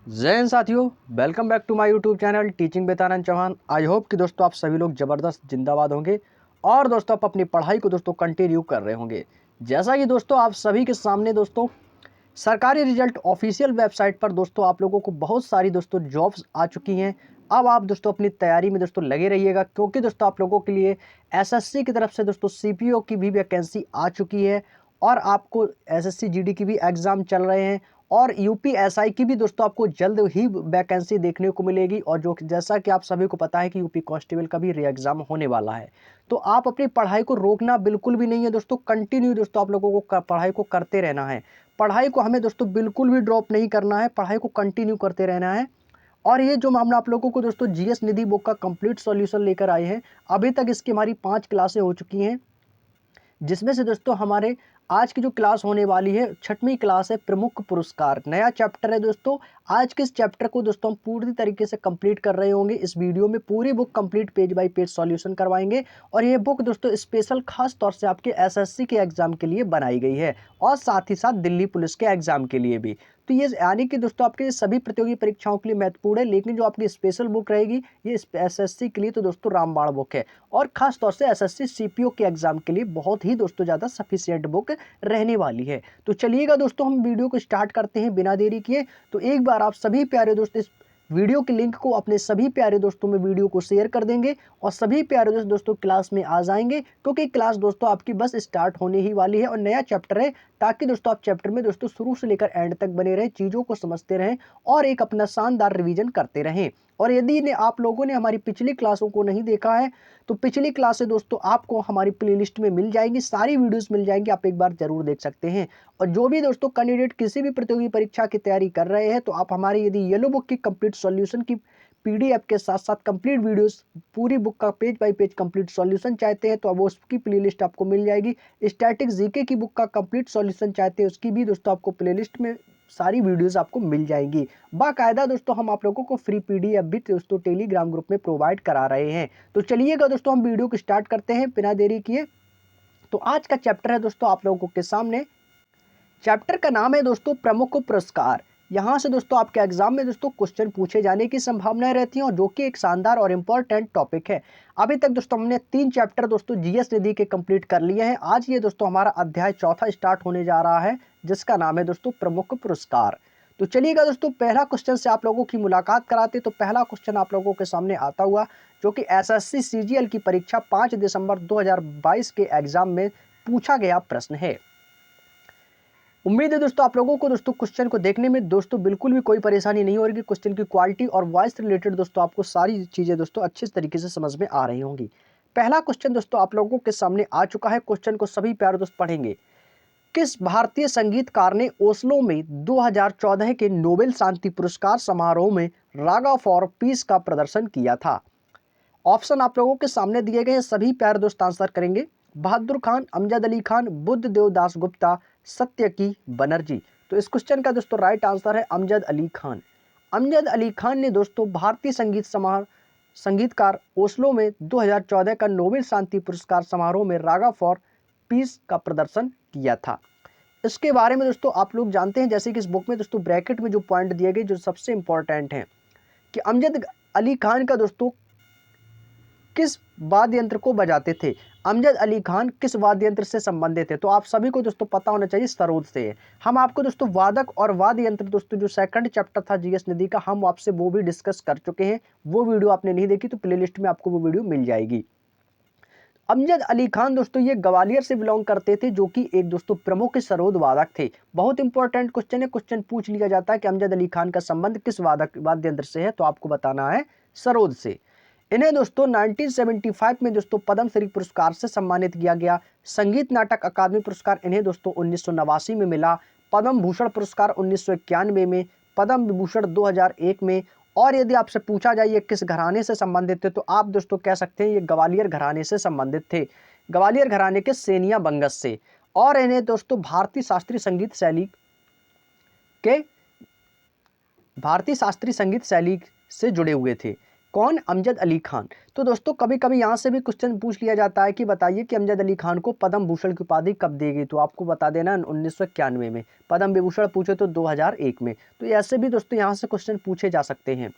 जय हिंद साथियों, welcome back to my YouTube channel teaching with Anand Chauhan. I hope कि दोस्तों आप सभी लोग ज़बरदस्त जिंदाबाद होंगे और दोस्तों आप अपनी पढ़ाई को दोस्तों कंटिन्यू कर रहे होंगे। जैसा कि दोस्तों आप सभी के सामने दोस्तों सरकारी रिजल्ट ऑफिशियल वेबसाइट पर दोस्तों आप लोगों को बहुत सारी दोस्तों जॉब्स आ चुकी हैं। अब आप दोस्तों अपनी तैयारी में दोस्तों लगे रहिएगा, क्योंकि दोस्तों आप लोगों के लिए एसएससी की तरफ से दोस्तों सीपीओ की भी वैकेंसी आ चुकी है और आपको एसएससी जीडी की भी एग्ज़ाम चल रहे हैं और यूपीएसआई की भी दोस्तों आपको जल्द ही वैकेंसी देखने को मिलेगी। और जो जैसा कि आप सभी को पता है कि यूपी कांस्टेबल का भी री एग्ज़ाम होने वाला है, तो आप अपनी पढ़ाई को रोकना बिल्कुल भी नहीं है दोस्तों। कंटिन्यू दोस्तों आप लोगों को पढ़ाई को करते रहना है। पढ़ाई को हमें दोस्तों बिल्कुल भी ड्रॉप नहीं करना है, पढ़ाई को कंटिन्यू करते रहना है। और ये जो हम आप लोगों को दोस्तों जीएस निधि बुक का कंप्लीट सॉल्यूशन लेकर आए हैं, अभी तक इसकी हमारी 5 क्लासें हो चुकी हैं, जिसमें से दोस्तों हमारे आज की जो क्लास होने वाली है 6वीं क्लास है प्रमुख पुरस्कार। नया चैप्टर है दोस्तों। आज के इस चैप्टर को दोस्तों हम पूरी तरीके से कंप्लीट कर रहे होंगे। इस वीडियो में पूरी book complete page bye page solution करवाएंगे और ये बुक दोस्तों स्पेशल खास तौर से आपके एसएससी के एग्जाम के लिए बनाई गई है और साथ ही साथ दिल्ली पुलिस के एग्जाम के लिए भी। तो ये यानी कि दोस्तों आपके सभी प्रतियोगी परीक्षाओं के लिए महत्वपूर्ण है, लेकिन जो आपकी स्पेशल बुक रहेगी ये एसएससी के लिए तो दोस्तों रामबाण बुक है और खास तौर से एसएससी सीपीओ के एग्जाम के लिए बहुत ही दोस्तों ज़्यादा सफिशिएंट बुक रहने वाली है। तो चलिएगा दोस्तों हम वीडियो को स्टार्ट करते हैं बिना देरी किए। तो एक बार आप सभी प्यारे दोस्त इस वीडियो के लिंक को अपने सभी प्यारे दोस्तों में वीडियो को शेयर कर देंगे और सभी प्यारे दोस्तों क्लास में आ जाएंगे, क्योंकि क्लास दोस्तों आपकी बस स्टार्ट होने ही वाली है और नया चैप्टर है, ताकि दोस्तों आप चैप्टर में दोस्तों शुरू से लेकर एंड तक बने रहें, चीज़ों को समझते रहें और एक अपना शानदार रिवीजन करते रहें। और यदि आप लोगों ने हमारी पिछली क्लासों को नहीं देखा है तो पिछली क्लासें दोस्तों आपको हमारी प्लेलिस्ट में मिल जाएंगी, सारी वीडियोस मिल जाएंगी, आप एक बार जरूर देख सकते हैं। और जो भी दोस्तों कैंडिडेट किसी भी प्रतियोगी परीक्षा की तैयारी कर रहे हैं, तो आप हमारी यदि येलो बुक की कंप्लीट सॉल्यूशन की पीडीएफ के साथ साथ कंप्लीट वीडियोस पूरी बुक का page bye page complete solution चाहते हैं तो अब उसकी प्लेलिस्ट आपको मिल जाएगी। स्टैटिक जीके की बुक का कंप्लीट सॉल्यूशन चाहते हैं उसकी भी दोस्तों आपको प्लेलिस्ट में सारी वीडियोस आपको मिल जाएंगी। बाकायदा दोस्तों हम आप लोगों को फ्री पीडीएफ भी दोस्तों टेलीग्राम ग्रुप में प्रोवाइड करा रहे हैं। तो चलिएगा दोस्तों हम वीडियो को स्टार्ट करते हैं बिना देरी किए। तो आज का चैप्टर है दोस्तों आप लोगों के सामने, चैप्टर का नाम है दोस्तों प्रमुख पुरस्कार। यहाँ से दोस्तों आपके एग्जाम में दोस्तों क्वेश्चन पूछे जाने की संभावनाएं रहती हैं और जो कि एक शानदार और इम्पोर्टेंट टॉपिक है। अभी तक दोस्तों हमने 3 चैप्टर दोस्तों जीएस निधि के कंप्लीट कर लिए हैं। आज ये दोस्तों हमारा अध्याय 4 स्टार्ट होने जा रहा है, जिसका नाम है दोस्तों प्रमुख पुरस्कार। तो चलिएगा दोस्तों पहला क्वेश्चन से आप लोगों की मुलाकात कराते। तो पहला क्वेश्चन आप लोगों के सामने आता हुआ, जो कि एसएससी सीजीएल की परीक्षा 5 दिसंबर 2022 के एग्जाम में पूछा गया प्रश्न है। उम्मीद है दोस्तों आप लोगों को दोस्तों क्वेश्चन को देखने में दोस्तों बिल्कुल भी कोई परेशानी नहीं होगी। क्वेश्चन की क्वालिटी और वॉइस रिलेटेड दोस्तों आपको सारी चीजें दोस्तों अच्छे तरीके से समझ में आ रही होंगी। पहला क्वेश्चन दोस्तों आप लोगों के सामने आ चुका है। क्वेश्चन को सभी प्यारे दोस्त पढ़ेंगे। किस भारतीय संगीतकार ने ओस्लो में 2014 के नोबेल शांति पुरस्कार समारोह में रागा फॉर पीस का प्रदर्शन किया था? ऑप्शन आप लोगों के सामने दिए गए हैं, सभी प्यारे दोस्त आंसर करेंगे। बहादुर खान, अमजद अली खान, बुद्ध देव दास गुप्ता, सत्यकी बनर्जी। तो इस क्वेश्चन का दोस्तों राइट आंसर है अमजद अली खान। अमजद अली खान ने दोस्तों भारतीय संगीतकार ओस्लो में 2014 का नोबेल शांति पुरस्कार समारोह में रागा फॉर पीस का प्रदर्शन किया था। इसके बारे में दोस्तों आप लोग जानते हैं, जैसे कि इस बुक में दोस्तों ब्रैकेट में जो पॉइंट दिए गए जो सबसे इंपॉर्टेंट हैं, कि अमजद अली खान का दोस्तों किस वाद्य यंत्र को बजाते थे। अमजद अली खान किस वाद्य यंत्र से संबंधित है? तो आप सभी को दोस्तों पता होना चाहिए, सरोद से है। हम आपको दोस्तों वादक और वाद्य यंत्र दोस्तों जो सेकंड चैप्टर था जीएस निधि का, हम आपसे वो भी डिस्कस कर चुके हैं। वो वीडियो आपने नहीं देखी तो प्लेलिस्ट में आपको वो वीडियो मिल जाएगी। अमजद अली खान दोस्तों ये ग्वालियर से बिलोंग करते थे, जो कि एक दोस्तों प्रमुख सरोद वादक थे। बहुत इंपॉर्टेंट क्वेश्चन है, क्वेश्चन पूछ लिया जाता है कि अमजद अली खान का संबंध किस वाद्य यंत्र से है, तो आपको बताना है सरोद से। इन्हें दोस्तों 1975 में दोस्तों पद्मश्री पुरस्कार से सम्मानित किया गया। संगीत नाटक अकादमी पुरस्कार इन्हें दोस्तों 1989 में मिला। पद्म भूषण पुरस्कार 1991 में, पद्म विभूषण 2001 में। और यदि आपसे पूछा जाए ये किस घराने से संबंधित थे, तो आप दोस्तों कह सकते हैं ये ग्वालियर घराने से संबंधित थे, ग्वालियर घराने के सेनिया बंगस से। और इन्हें दोस्तों भारतीय शास्त्रीय संगीत शैली से जुड़े हुए थे। कौन अमजद अली खान? तो दोस्तों कभी कभी यहाँ से भी क्वेश्चन पूछ लिया जाता है कि बताइए कि अमजद अली खान को पद्म भूषण की उपाधि कब दी गई? तो आपको बता देना 1991 में। पद्म विभूषण पूछे तो 2001 में। तो ऐसे भी दोस्तों यहाँ से क्वेश्चन पूछे जा सकते हैं।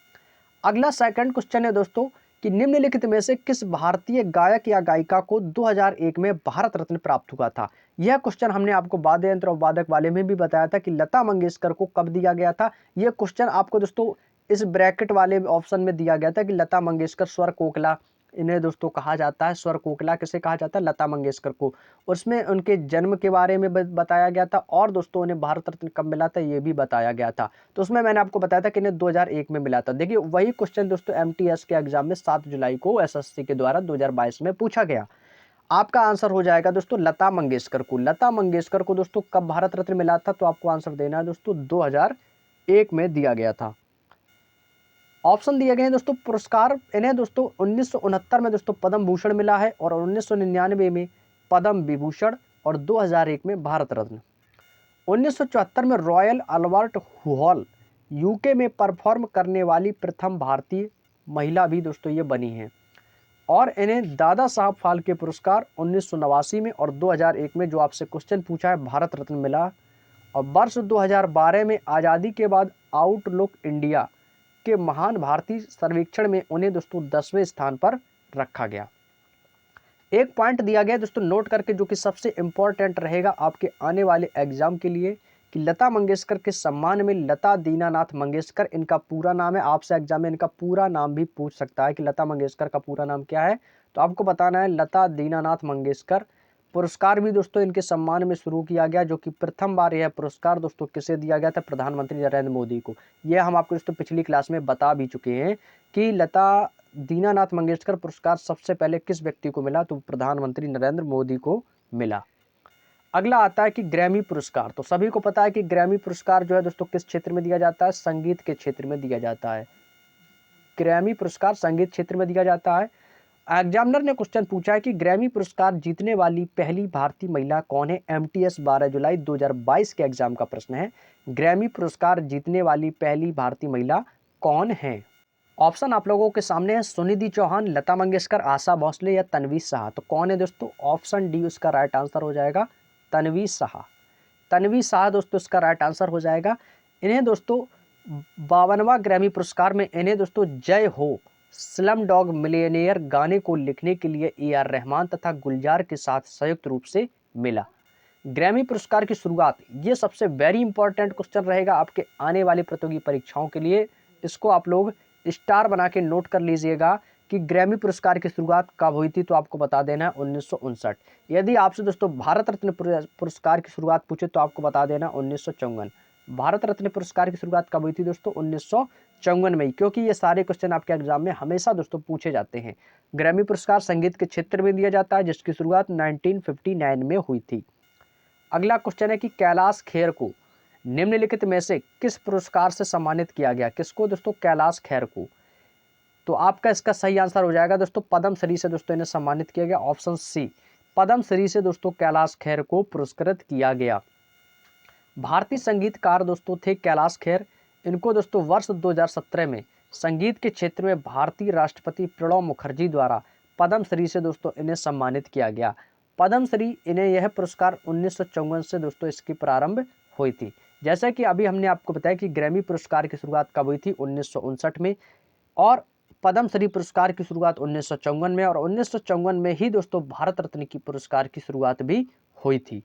अगला सेकंड क्वेश्चन है दोस्तों कि निम्नलिखित में से किस भारतीय गायक या गायिका को 2001 में भारत रत्न प्राप्त हुआ था? यह क्वेश्चन हमने आपको वाद्य यंत्र और वादक वाले में भी बताया था कि लता मंगेशकर को कब दिया गया था। यह क्वेश्चन आपको दोस्तों इस ब्रैकेट वाले ऑप्शन में दिया गया था कि लता मंगेशकर स्वर कोकिला इन्हें दोस्तों कहा जाता है। स्वर कोकिला किसे कहा जाता है? लता मंगेशकर को। उसमें उनके जन्म के बारे में बताया गया था और दोस्तों उन्हें भारत रत्न कब मिला था ये भी बताया गया था। तो उसमें मैंने आपको बताया था कि इन्हें 2001 में मिला था। देखिए वही क्वेश्चन दोस्तों एमटीएस के एग्जाम में 7 जुलाई को एसएससी के द्वारा 2022 में पूछा गया। आपका आंसर हो जाएगा दोस्तों लता मंगेशकर को। लता मंगेशकर को दोस्तों कब भारत रत्न मिला था? तो आपको आंसर देना है दोस्तों 2001 में दिया गया था। ऑप्शन दिए गए हैं दोस्तों पुरस्कार। इन्हें दोस्तों 1969 में दोस्तों पद्म भूषण मिला है और 1999 में पद्म विभूषण और 2001 में भारत रत्न। 1974 में रॉयल अल्बर्ट हॉल यूके में परफॉर्म करने वाली प्रथम भारतीय महिला भी दोस्तों ये बनी हैं। और इन्हें दादा साहब फाल्के पुरस्कार 1989 में और 2001 में जो आपसे क्वेश्चन पूछा है भारत रत्न मिला। और वर्ष 2012 में आज़ादी के बाद आउटलुक इंडिया के महान भारतीय सर्वेक्षण में उन्हें दोस्तों 10वें स्थान पर रखा गया। एक पॉइंट दिया गया दोस्तों नोट करके जो कि सबसे इंपॉर्टेंट रहेगा आपके आने वाले एग्जाम के लिए कि लता मंगेशकर के सम्मान में लता दीनानाथ मंगेशकर इनका पूरा नाम है। आपसे एग्जाम में इनका पूरा नाम भी पूछ सकता है कि लता मंगेशकर का पूरा नाम क्या है। तो आपको बताना है लता दीनानाथ मंगेशकर। पुरस्कार भी दोस्तों इनके सम्मान में शुरू किया गया जो कि प्रथम बार यह पुरस्कार दोस्तों किसे दिया गया था? प्रधानमंत्री नरेंद्र मोदी को। यह हम आपको दोस्तों पिछली क्लास में बता भी चुके हैं कि लता दीनानाथ मंगेशकर पुरस्कार सबसे पहले किस व्यक्ति को मिला? तो प्रधानमंत्री नरेंद्र मोदी को मिला। अगला आता है कि ग्रैमी पुरस्कार। तो सभी को पता है कि ग्रैमी पुरस्कार जो है दोस्तों किस क्षेत्र में दिया जाता है? संगीत के क्षेत्र में दिया जाता है। ग्रैमी पुरस्कार संगीत क्षेत्र में दिया जाता है। एग्जामिनर ने क्वेश्चन पूछा है कि ग्रैमी पुरस्कार जीतने वाली पहली भारतीय महिला कौन है? एमटीएस 12 जुलाई 2022 के एग्जाम का प्रश्न है। ग्रैमी पुरस्कार जीतने वाली पहली भारतीय महिला कौन है? ऑप्शन आप लोगों के सामने है। सुनिधि चौहान, लता मंगेशकर, आशा भोसले या तन्वी शाह। तो कौन है दोस्तों? ऑप्शन डी उसका राइट आंसर हो जाएगा तन्वी शाह। तन्वी शाह दोस्तों इसका राइट आंसर हो जाएगा। इन्हें दोस्तों 52वां ग्रैमी पुरस्कार में इन्हें दोस्तों जय हो स्लम डॉग मिलियनेयर गाने को लिखने के लिए ए.आर. रहमान तथा गुलजार के साथ संयुक्त रूप से मिला। ग्रैमी पुरस्कार की शुरुआत, ये सबसे वेरी इंपॉर्टेंट क्वेश्चन रहेगा आपके आने वाली प्रतियोगी परीक्षाओं के लिए। इसको आप लोग स्टार बना के नोट कर लीजिएगा कि ग्रैमी पुरस्कार की शुरुआत कब हुई थी। तो आपको बता देना है 1959। यदि आपसे दोस्तों भारत रत्न पुरस्कार की शुरुआत पूछे तो आपको बता देना 1954। भारत रत्न पुरस्कार की शुरुआत कब हुई थी दोस्तों? 1954 में, क्योंकि ये सारे क्वेश्चन आपके एग्जाम में हमेशा दोस्तों पूछे जाते हैं। ग्रैमी पुरस्कार संगीत के क्षेत्र में दिया जाता है जिसकी शुरुआत 1959 में हुई थी। अगला क्वेश्चन है कि कैलाश खेर को निम्नलिखित में से किस पुरस्कार से सम्मानित किया गया? किसको दोस्तों? कैलाश खेर को। तो आपका इसका सही आंसर हो जाएगा दोस्तों पद्म श्री से दोस्तों इन्हें सम्मानित किया गया। ऑप्शन सी, पद्म श्री से दोस्तों कैलाश खेर को पुरस्कृत किया गया। भारतीय संगीतकार दोस्तों थे कैलाश खेर। इनको दोस्तों वर्ष 2017 में संगीत के क्षेत्र में भारतीय राष्ट्रपति प्रणब मुखर्जी द्वारा पद्म श्री से दोस्तों इन्हें सम्मानित किया गया। पद्म श्री इन्हें यह पुरस्कार 1954 से दोस्तों इसकी प्रारंभ हुई थी। जैसा कि अभी हमने आपको बताया कि ग्रैमी पुरस्कार की शुरुआत कब हुई थी? 1959 में। और पद्म श्री पुरस्कार की शुरुआत 1954 में और 1954 में ही दोस्तों भारत रत्न की पुरस्कार की शुरुआत भी हुई थी।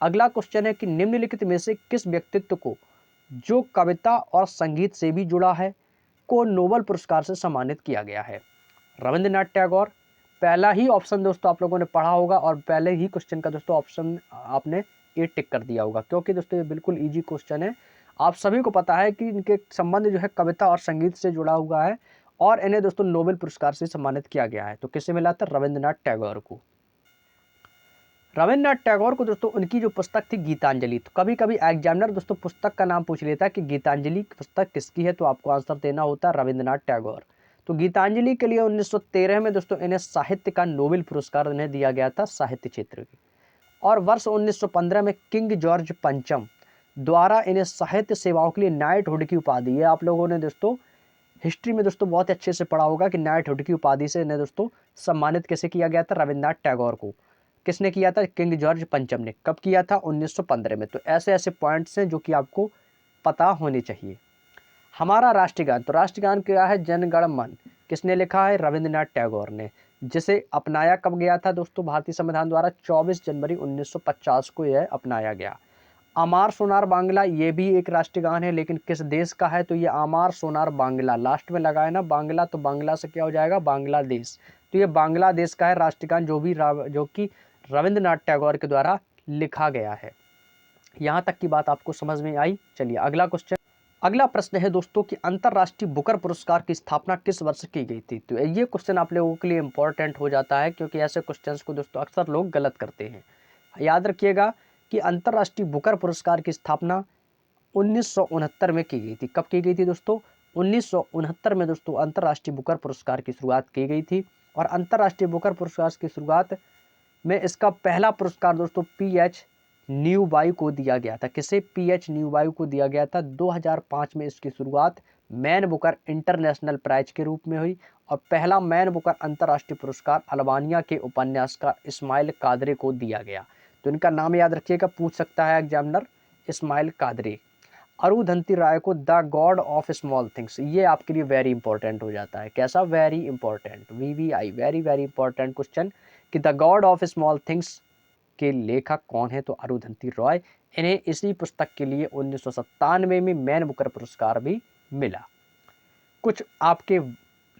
अगला क्वेश्चन है कि निम्नलिखित में से किस व्यक्तित्व को जो कविता और संगीत से भी जुड़ा है को नोबेल पुरस्कार से सम्मानित किया गया है? रविंद्रनाथ टैगोर। पहला ही ऑप्शन दोस्तों आप लोगों ने पढ़ा होगा और पहले ही क्वेश्चन का दोस्तों ऑप्शन आपने ए टिक कर दिया होगा क्योंकि दोस्तों ये बिल्कुल इजी क्वेश्चन है। आप सभी को पता है कि इनके संबंध जो है कविता और संगीत से जुड़ा हुआ है और इन्हें दोस्तों नोबेल पुरस्कार से सम्मानित किया गया है। तो किसे मिला था? रविंद्रनाथ टैगोर को। रविंद्रनाथ टैगोर को दोस्तों उनकी जो पुस्तक थी गीतांजलि। तो कभी कभी एग्जामिनर दोस्तों पुस्तक का नाम पूछ लेता है कि गीतांजलि की पुस्तक किसकी है, तो आपको आंसर देना होता है रविंद्रनाथ टैगोर। तो गीतांजलि के लिए 1913 में दोस्तों इन्हें साहित्य का नोबेल पुरस्कार इन्हें दिया गया था साहित्य क्षेत्र के। और वर्ष 1915 में किंग जॉर्ज पंचम द्वारा इन्हें साहित्य सेवाओं के लिए नाइटहुड की उपाधि, ये आप लोगों ने दोस्तों हिस्ट्री में दोस्तों बहुत अच्छे से पढ़ा होगा कि नाइटहुड की उपाधि से इन्हें दोस्तों सम्मानित कैसे किया गया था, रविन्द्रनाथ टैगोर को। किसने किया था? किंग जॉर्ज पंचम ने। कब किया था? 1915 में। तो ऐसे ऐसे पॉइंट्स हैं जो कि आपको पता होने चाहिए। हमारा राष्ट्रगान, तो राष्ट्रगान क्या है? जन गण मन। किसने लिखा है? रविन्द्रनाथ टैगोर ने। जिसे अपनाया कब गया था दोस्तों भारतीय संविधान द्वारा? 24 जनवरी 1950 को यह अपनाया गया। आमार सोनार बांग्ला, ये भी एक राष्ट्रगान है, लेकिन किस देश का है? तो ये आमार सोनार बांग्ला, लास्ट में लगा है ना बांग्ला, तो बांग्ला से क्या हो जाएगा? बांग्लादेश। तो ये बांग्लादेश का है राष्ट्रगान, जो कि रविन्द्रनाथ टैगोर के द्वारा लिखा गया है। यहाँ तक की बात आपको समझ में आई? चलिए अगला क्वेश्चन। अगला प्रश्न है दोस्तों कि अंतर्राष्ट्रीय बुकर पुरस्कार की स्थापना किस वर्ष की गई थी? तो ये क्वेश्चन आप लोगों के लिए इंपॉर्टेंट हो जाता है, क्योंकि ऐसे क्वेश्चंस को दोस्तों अक्सर लोग गलत करते हैं। याद रखिएगा कि अंतर्राष्ट्रीय बुकर पुरस्कार की स्थापना 1969 में की गई थी। कब की गई थी दोस्तों? 1969 में दोस्तों अंतर्राष्ट्रीय बुकर पुरस्कार की शुरुआत की गई थी। और अंतर्राष्ट्रीय बुकर पुरस्कार की शुरुआत में इसका पहला पुरस्कार दोस्तों PH न्यूबाई को दिया गया था। किसे? PH न्यूबाई को दिया गया था। 2005 में इसकी शुरुआत मैन बुकर इंटरनेशनल प्राइज के रूप में हुई। और पहला मैन बुकर अंतर्राष्ट्रीय पुरस्कार अल्बानिया के उपन्यासकार इस्माइल कादरी को दिया गया। तो इनका नाम याद रखिएगा, पूछ सकता है एग्जामिनर, इस्माइल कादरी। अरुंधति राय को the God of Small Things, ये आपके लिए वेरी इंपॉर्टेंट हो जाता है। कैसा? Very important, VVI, very very important question, कि the God of Small Things के लेखक कौन है? तो अरुंधति रॉय। इन्हें इसी पुस्तक के लिए 1997 में मैन बुकर पुरस्कार भी मिला। कुछ आपके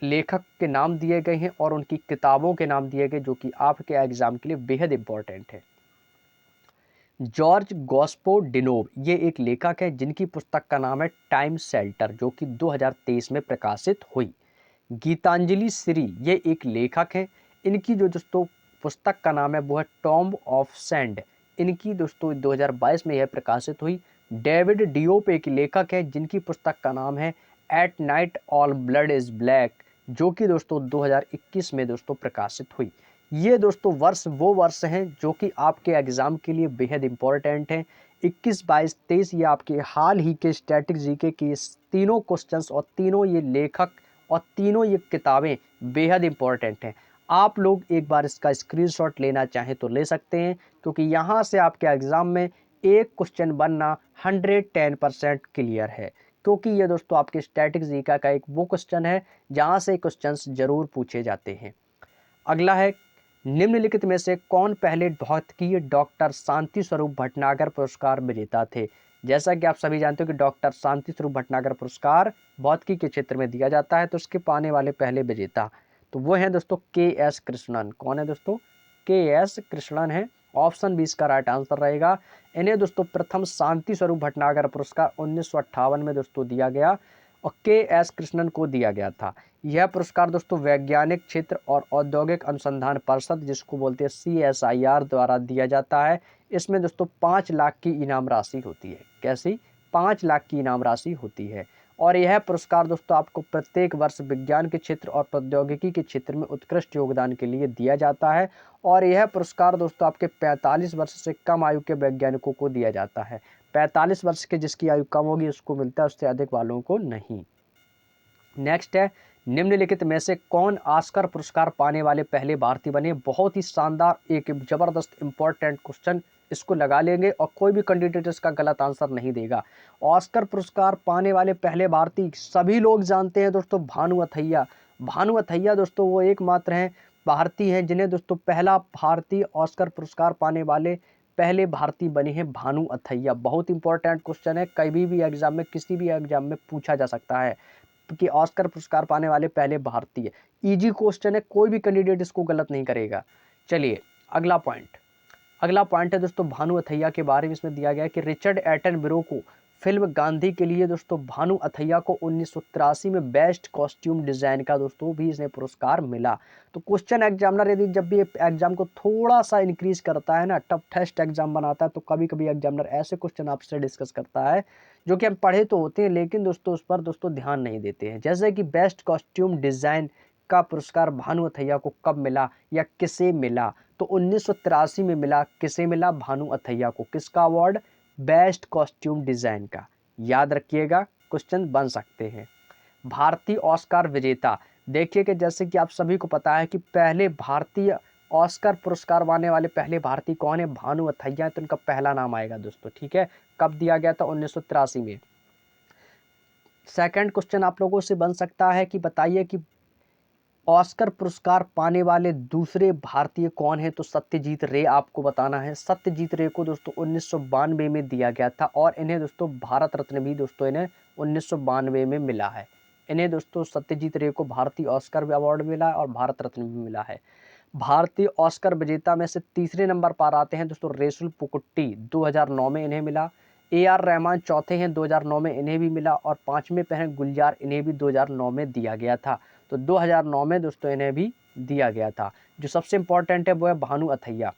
लेखक के नाम दिए गए हैं और उनकी किताबों के नाम दिए गए, जो कि आपके एग्जाम के लिए बेहद इंपॉर्टेंट है। जॉर्ज गॉस्पो डिनोव, ये एक लेखक है जिनकी पुस्तक का नाम है टाइम शेल्टर, जो कि 2023 में प्रकाशित हुई। गीतांजलि श्री, ये एक लेखक हैं। इनकी जो दोस्तों पुस्तक का नाम है वो है टॉम्ब ऑफ सैंड। इनकी दोस्तों 2022 में यह प्रकाशित हुई। डेविड डियोप एक लेखक है जिनकी पुस्तक का नाम है at night all blood is black, जो कि दोस्तों 2021 में दोस्तों प्रकाशित हुई। ये दोस्तों वो वर्ष हैं जो कि आपके एग्जाम के लिए बेहद इंपॉर्टेंट हैं। 21, 22, 23 ये आपके हाल ही के स्टैटिक जीके की तीनों क्वेश्चंस और तीनों ये लेखक और तीनों ये किताबें बेहद इंपॉर्टेंट हैं। आप लोग एक बार इसका स्क्रीनशॉट लेना चाहें तो ले सकते हैं, क्योंकि यहाँ से आपके एग्ज़ाम में एक क्वेश्चन बनना 110% क्लियर है। क्योंकि ये दोस्तों आपके स्टैटिक जीके का एक वो क्वेश्चन है जहाँ से क्वेश्चंस जरूर पूछे जाते हैं। अगला है, निम्नलिखित में से कौन पहले भौतिकी डॉक्टर शांति स्वरूप भटनागर पुरस्कार विजेता थे? जैसा कि आप सभी जानते हो कि डॉक्टर शांति स्वरूप भटनागर पुरस्कार भौतिकी के क्षेत्र में दिया जाता है, तो उसके पाने वाले पहले विजेता तो वो हैं दोस्तों KS कृष्णन। कौन है दोस्तों? KS कृष्णन है। ऑप्शन 20 का राइट आंसर रहेगा। इन्हें दोस्तों प्रथम शांति स्वरूप भटनागर पुरस्कार 1958 में दोस्तों दिया गया और KS कृष्णन को दिया गया था। यह पुरस्कार दोस्तों वैज्ञानिक क्षेत्र और औद्योगिक अनुसंधान परिषद, जिसको बोलते हैं CSIR, द्वारा दिया जाता है। इसमें दोस्तों 5 लाख की इनाम राशि होती है। कैसी? 5 लाख की इनाम राशि होती है। और यह पुरस्कार दोस्तों आपको प्रत्येक वर्ष विज्ञान के क्षेत्र और प्रौद्योगिकी के क्षेत्र में उत्कृष्ट योगदान के लिए दिया जाता है। और यह पुरस्कार दोस्तों आपके 45 वर्ष से कम आयु के वैज्ञानिकों को दिया जाता है। 45 वर्ष के जिसकी आयु कम होगी उसको मिलता है, उससे अधिक वालों को नहीं। नेक्स्ट है, निम्नलिखित में से कौन ऑस्कर पुरस्कार पाने वाले पहले भारतीय बने? बहुत ही शानदार, एक जबरदस्त इंपॉर्टेंट क्वेश्चन, इसको लगा लेंगे और कोई भी कैंडिडेट इसका गलत आंसर नहीं देगा। ऑस्कर पुरस्कार पाने वाले पहले भारतीय सभी लोग जानते हैं दोस्तों, भानु अथैया। भानु अथैया दोस्तों वो एकमात्र हैं भारतीय हैं जिन्हें दोस्तों पहला भारतीय ऑस्कर पुरस्कार पाने वाले पहले भारतीय बने हैं भानु अथैया। बहुत इंपॉर्टेंट क्वेश्चन है, कभी भी एग्जाम में, किसी भी एग्जाम में पूछा जा सकता है कि ऑस्कर पुरस्कार पाने वाले पहले भारतीय। इजी क्वेश्चन है, कोई भी कैंडिडेट इसको गलत नहीं करेगा। चलिए अगला पॉइंट है दोस्तों भानु अथैया के बारे में। इसमें दिया गया है कि रिचर्ड एटनबरो को फिल्म गांधी के लिए दोस्तों भानु अथैया को 1983 में बेस्ट कॉस्ट्यूम डिजाइन का दोस्तों भी इसने पुरस्कार मिला। तो क्वेश्चन एग्जामिनर यदि जब भी एग्जाम को थोड़ा सा इंक्रीज करता है ना, टफेस्ट एग्जाम बनाता है, तो कभी कभी एग्जामिनर ऐसे क्वेश्चन आपसे डिस्कस करता है जो कि हम पढ़े तो होते हैं लेकिन दोस्तों उस पर दोस्तों ध्यान नहीं देते हैं। जैसे कि बेस्ट कॉस्ट्यूम डिजाइन का पुरस्कार भानु अथैया को कब मिला या किसे मिला? तो 1983 में मिला। किसे मिला? भानु अथैया को। किसका अवार्ड? बेस्ट कॉस्ट्यूम डिजाइन का। याद रखिएगा, क्वेश्चन बन सकते हैं। भारतीय ऑस्कार विजेता। देखिए कि जैसे कि आप सभी को पता है कि पहले भारतीय ऑस्कर पुरस्कार पाने वाले पहले भारतीय कौन है, भानु अथैया, तो उनका पहला नाम आएगा दोस्तों। ठीक है, कब दिया गया था, 1983 में। सेकंड क्वेश्चन आप लोगों से बन सकता है कि बताइए कि ऑस्कर पुरस्कार पाने वाले दूसरे भारतीय कौन है, तो सत्यजीत रे आपको बताना है। सत्यजीत रे को दोस्तों 1992 में दिया गया था और इन्हें दोस्तों भारत रत्न भी दोस्तों इन्हें 1992 में मिला है। इन्हें दोस्तों सत्यजीत रे को भारतीय ऑस्कर अवार्ड मिला है और भारत रत्न भी मिला है। भारतीय ऑस्कर विजेता में से तीसरे नंबर पर आते हैं दोस्तों रेसुल पुकुट्टी, 2009 में इन्हें मिला। AR रहमान चौथे हैं, 2009 में इन्हें भी मिला। और पांचवें पे हैं गुलजार, इन्हें भी 2009 में दिया गया था। तो 2009 में दोस्तों इन्हें भी दिया गया था। जो सबसे इंपॉर्टेंट है वो है भानु अथैया।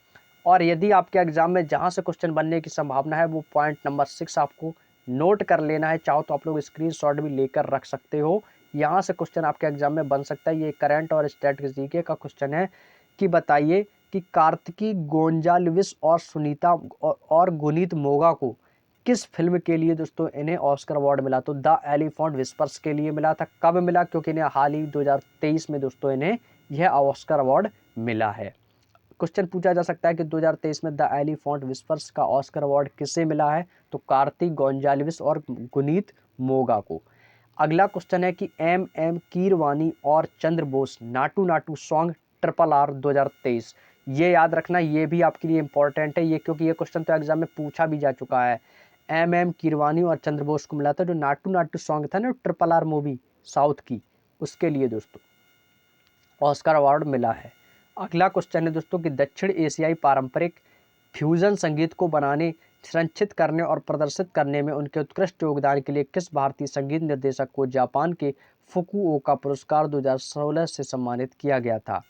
और यदि आपके एग्जाम में जहां से क्वेश्चन बनने की संभावना है वो पॉइंट नंबर 6 आपको नोट कर लेना है। चाहो तो आप लोग स्क्रीनशॉट भी लेकर रख सकते हो, यहाँ से क्वेश्चन आपके एग्जाम में बन सकता है। ये करंट और स्टैटिस्टिक्स जीके का क्वेश्चन है कि बताइए कि कार्तिकी गोंजाल्विस और सुनीता और गुनीत मोगा को किस फिल्म के लिए दोस्तों इन्हें ऑस्कर अवार्ड मिला, तो द एलिफेंट विस्पर्स के लिए मिला था। कब मिला, क्योंकि इन्हें हाल ही 2023 में दोस्तों इन्हें यह ऑस्कर अवार्ड मिला है। क्वेश्चन पूछा जा सकता है कि 2023 में द एलिफेंट विस्पर्स का ऑस्कर अवार्ड किसे मिला है, तो कार्तिक गोंजाल्विस और गुनीत मोगा को। अगला क्वेश्चन है कि MM कीरवानी और चंद्र बोस नाटू नाटू सॉन्ग RRR 2023, ये याद रखना, ये भी आपके लिए इंपॉर्टेंट है ये, क्योंकि ये क्वेश्चन तो एग्जाम में पूछा भी जा चुका है। MM कीरवानी और चंद्र बोस को मिला था जो नाटू नाटू सॉन्ग था ना RRR मूवी साउथ की, उसके लिए दोस्तों ऑस्कर अवार्ड मिला है। अगला क्वेश्चन है दोस्तों कि दक्षिण एशियाई पारंपरिक फ्यूजन संगीत को बनाने, संरक्षित करने और प्रदर्शित करने में उनके उत्कृष्ट योगदान के लिए किस भारतीय संगीत निर्देशक को जापान के फुकुओका पुरस्कार 2016 से सम्मानित किया गया था।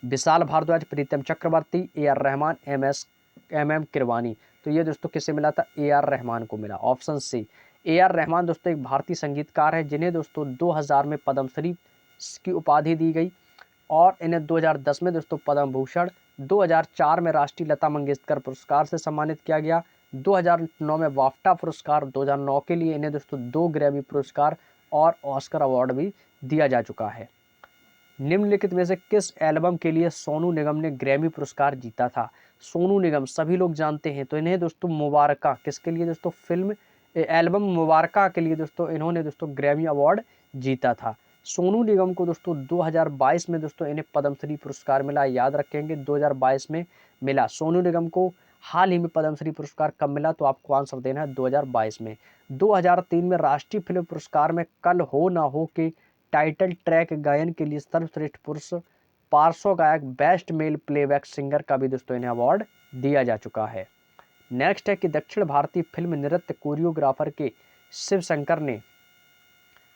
Vishal Bhardwaj, Pritam Chakraborty, AR Rahman, MM Keeravani. तो ये दोस्तों किसे मिला था, AR रहमान को मिला, ऑप्शन सी। AR रहमान दोस्तों एक भारतीय संगीतकार है जिन्हें दोस्तों 2000 में पद्मश्री की उपाधि दी गई और इन्हें 2010 में दोस्तों पद्म भूषण, 2004 में राष्ट्रीय लता मंगेशकर पुरस्कार से सम्मानित किया गया, 2009 में बाफ्टा पुरस्कार, 2009 के लिए इन्हें दोस्तों 2 ग्रैमी पुरस्कार और ऑस्कर अवार्ड भी दिया जा चुका है। निम्नलिखित में से किस एल्बम के लिए सोनू निगम ने ग्रैमी पुरस्कार जीता था। सोनू निगम सभी लोग जानते हैं, तो इन्हें दोस्तों मुबारका, किसके लिए दोस्तों, फिल्म एल्बम मुबारका के लिए दोस्तों इन्होंने दोस्तों ग्रैमी अवार्ड जीता था। सोनू निगम को दोस्तों 2022 में दोस्तों इन्हें पद्मश्री पुरस्कार मिला, याद रखेंगे 2022 में मिला। सोनू निगम को हाल ही में पद्मश्री पुरस्कार कब मिला, तो आपको आंसर देना है 2022 में। 2003 में राष्ट्रीय फिल्म पुरस्कार में कल हो ना हो के टाइटल ट्रैक गायन के लिए सर्वश्रेष्ठ पुरुष पार्श्व गायक बेस्ट मेल प्लेबैक सिंगर का भी दोस्तों इन्हें अवार्ड दिया जा चुका है। नेक्स्ट है कि दक्षिण भारतीय फिल्म नृत्य कोरियोग्राफर के शिव शंकर ने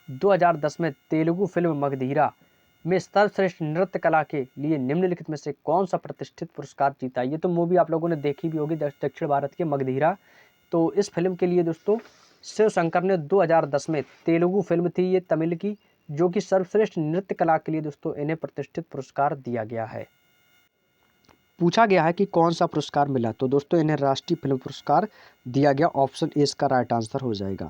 2010 में तेलुगु फिल्म मगधीरा में सर्वश्रेष्ठ नृत्य कला के लिए निम्नलिखित में से कौन सा प्रतिष्ठित पुरस्कार जीता। ये तो मूवी आप लोगों ने देखी भी होगी, दक्षिण भारत की मगधीरा। तो इस फिल्म के लिए दोस्तों शिव शंकर ने 2010 में, तेलुगु फिल्म थी ये तमिल की, जो कि सर्वश्रेष्ठ नृत्य कला के लिए दोस्तों इन्हें प्रतिष्ठित पुरस्कार दिया गया है। पूछा गया है कि कौन सा पुरस्कार मिला, तो दोस्तों इन्हें राष्ट्रीय फिल्म पुरस्कार दिया गया, ऑप्शन ए इसका राइट आंसर हो जाएगा।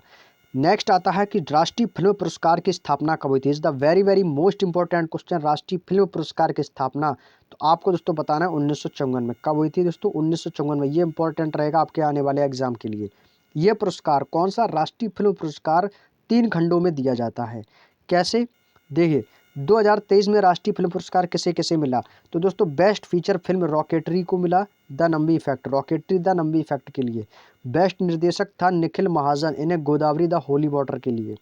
नेक्स्ट आता है कि राष्ट्रीय फिल्म पुरस्कार की स्थापना कब हुई थी। Is the very most important question. राष्ट्रीय फिल्म पुरस्कार की स्थापना तो आपको दोस्तों बताना है 1954 में। कब हुई थी दोस्तों, 1954 में। ये इंपॉर्टेंट रहेगा आपके आने वाले एग्जाम के लिए। ये पुरस्कार कौन सा, राष्ट्रीय फिल्म पुरस्कार 3 खंडों में दिया जाता है। कैसे, देखिए 2023 में राष्ट्रीय फिल्म पुरस्कार किसे किसे मिला, तो दोस्तों बेस्ट फीचर फिल्म रॉकेटरी को मिला, the Nambi effect, rocketry the Nambi effect के लिए। बेस्ट निर्देशक था निखिल महाजन, इन्हें गोदावरी द होली वाटर के लिए।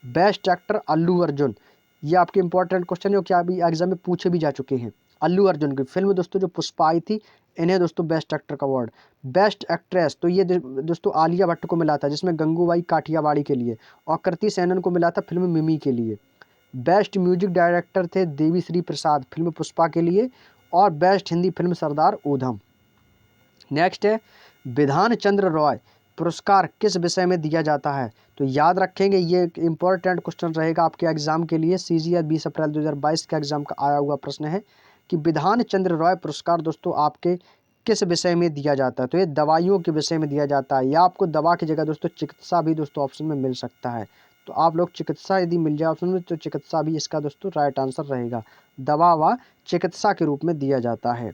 बेस्ट एक्टर अल्लू अर्जुन, ये आपके इंपॉर्टेंट क्वेश्चन है क्या अभी एग्जाम में पूछे भी जा चुके हैं। अल्लू अर्जुन की फिल्म दोस्तों जो पुष्पा आई थी, इन्हें दोस्तों बेस्ट एक्टर का अवार्ड। बेस्ट एक्ट्रेस तो ये दोस्तों आलिया भट्ट को मिला था, जिसमें गंगूबाई काठियावाड़ी के लिए, और कृति सेनन को मिला था फिल्म मिमी के लिए। बेस्ट म्यूजिक डायरेक्टर थे देवी श्री प्रसाद फिल्म पुष्पा के लिए, और बेस्ट हिंदी फिल्म सरदार ऊधम। नेक्स्ट है विधान चंद्र रॉय पुरस्कार किस विषय में दिया जाता है, तो याद रखेंगे ये एक इंपॉर्टेंट क्वेश्चन रहेगा आपके एग्जाम के लिए। CGS 20 अप्रैल 2022 के एग्जाम का आया हुआ प्रश्न है कि विधान चंद्र रॉय पुरस्कार दोस्तों आपके किस विषय में दिया जाता है, तो ये दवाइयों के विषय में दिया जाता है, या आपको दवा की जगह दोस्तों चिकित्सा भी दोस्तों ऑप्शन में मिल सकता है। तो आप लोग चिकित्सा यदि मिल जाए ऑप्शन में तो चिकित्सा भी इसका दोस्तों राइट आंसर रहेगा। दवा व चिकित्सा के रूप में दिया जाता है।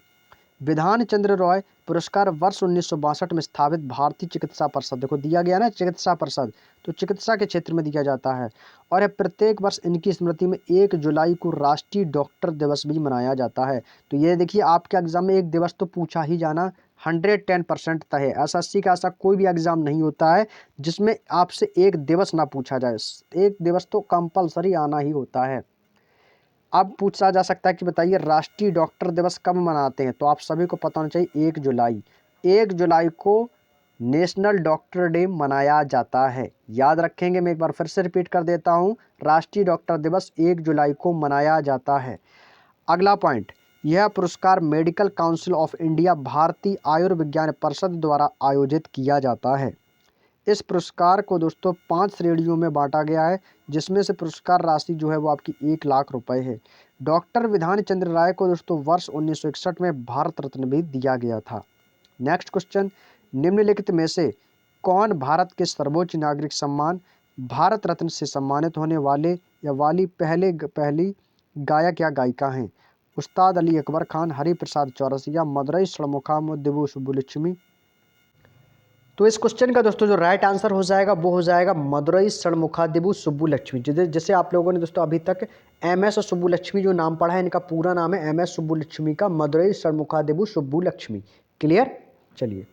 विधान चंद्र रॉय पुरस्कार वर्ष 1962 में स्थापित भारतीय चिकित्सा परिषद, देखो दिया गया ना चिकित्सा परिषद, तो चिकित्सा के क्षेत्र में दिया जाता है। और ये प्रत्येक वर्ष इनकी स्मृति में 1 जुलाई को राष्ट्रीय डॉक्टर दिवस भी मनाया जाता है। तो ये देखिए आपके एग्जाम में एक दिवस तो पूछा ही जाना 110% तय है। एसएससी का ऐसा कोई भी एग्जाम नहीं होता है जिसमें आपसे एक दिवस ना पूछा जाए, एक दिवस तो कंपलसरी आना ही होता है। अब पूछा जा सकता है कि बताइए राष्ट्रीय डॉक्टर दिवस कब मनाते हैं, तो आप सभी को पता होना चाहिए 1 जुलाई। 1 जुलाई को नेशनल डॉक्टर डे मनाया जाता है। याद रखेंगे, मैं एक बार फिर से रिपीट कर देता हूँ, राष्ट्रीय डॉक्टर दिवस 1 जुलाई को मनाया जाता है। अगला पॉइंट, यह पुरस्कार medical council of India Bharatiya Ayurvigyan परिषद द्वारा आयोजित किया जाता है। इस पुरस्कार को दोस्तों 5 श्रेणियों में बांटा गया है, जिसमें से पुरस्कार राशि जो है वो आपकी 1 लाख रुपए है। डॉक्टर विधान चंद्र राय को दोस्तों वर्ष 1961 में भारत रत्न भी दिया गया था। नेक्स्ट क्वेश्चन, निम्नलिखित में से कौन भारत के सर्वोच्च नागरिक सम्मान भारत रत्न से सम्मानित होने वाले या वाली पहली गायक या गायिका हैं? उस्ताद अली अकबर खान, हरिप्रसाद चौरसिया, मदुरई षणमुखा, दिबू सुब्बुलक्ष्मी। तो इस क्वेश्चन का दोस्तों जो राइट आंसर हो जाएगा वो हो जाएगा मदुरई षणमुखादिबु सुब्बुलक्ष्मी। जैसे आप लोगों ने दोस्तों अभी तक MS सुब्बुलक्ष्मी जो नाम पढ़ा है, इनका पूरा नाम है MS सुब्बुलक्ष्मी का मदुरई षणमुखादिबु सुब्बुलक्ष्मी। क्लियर? चलिए,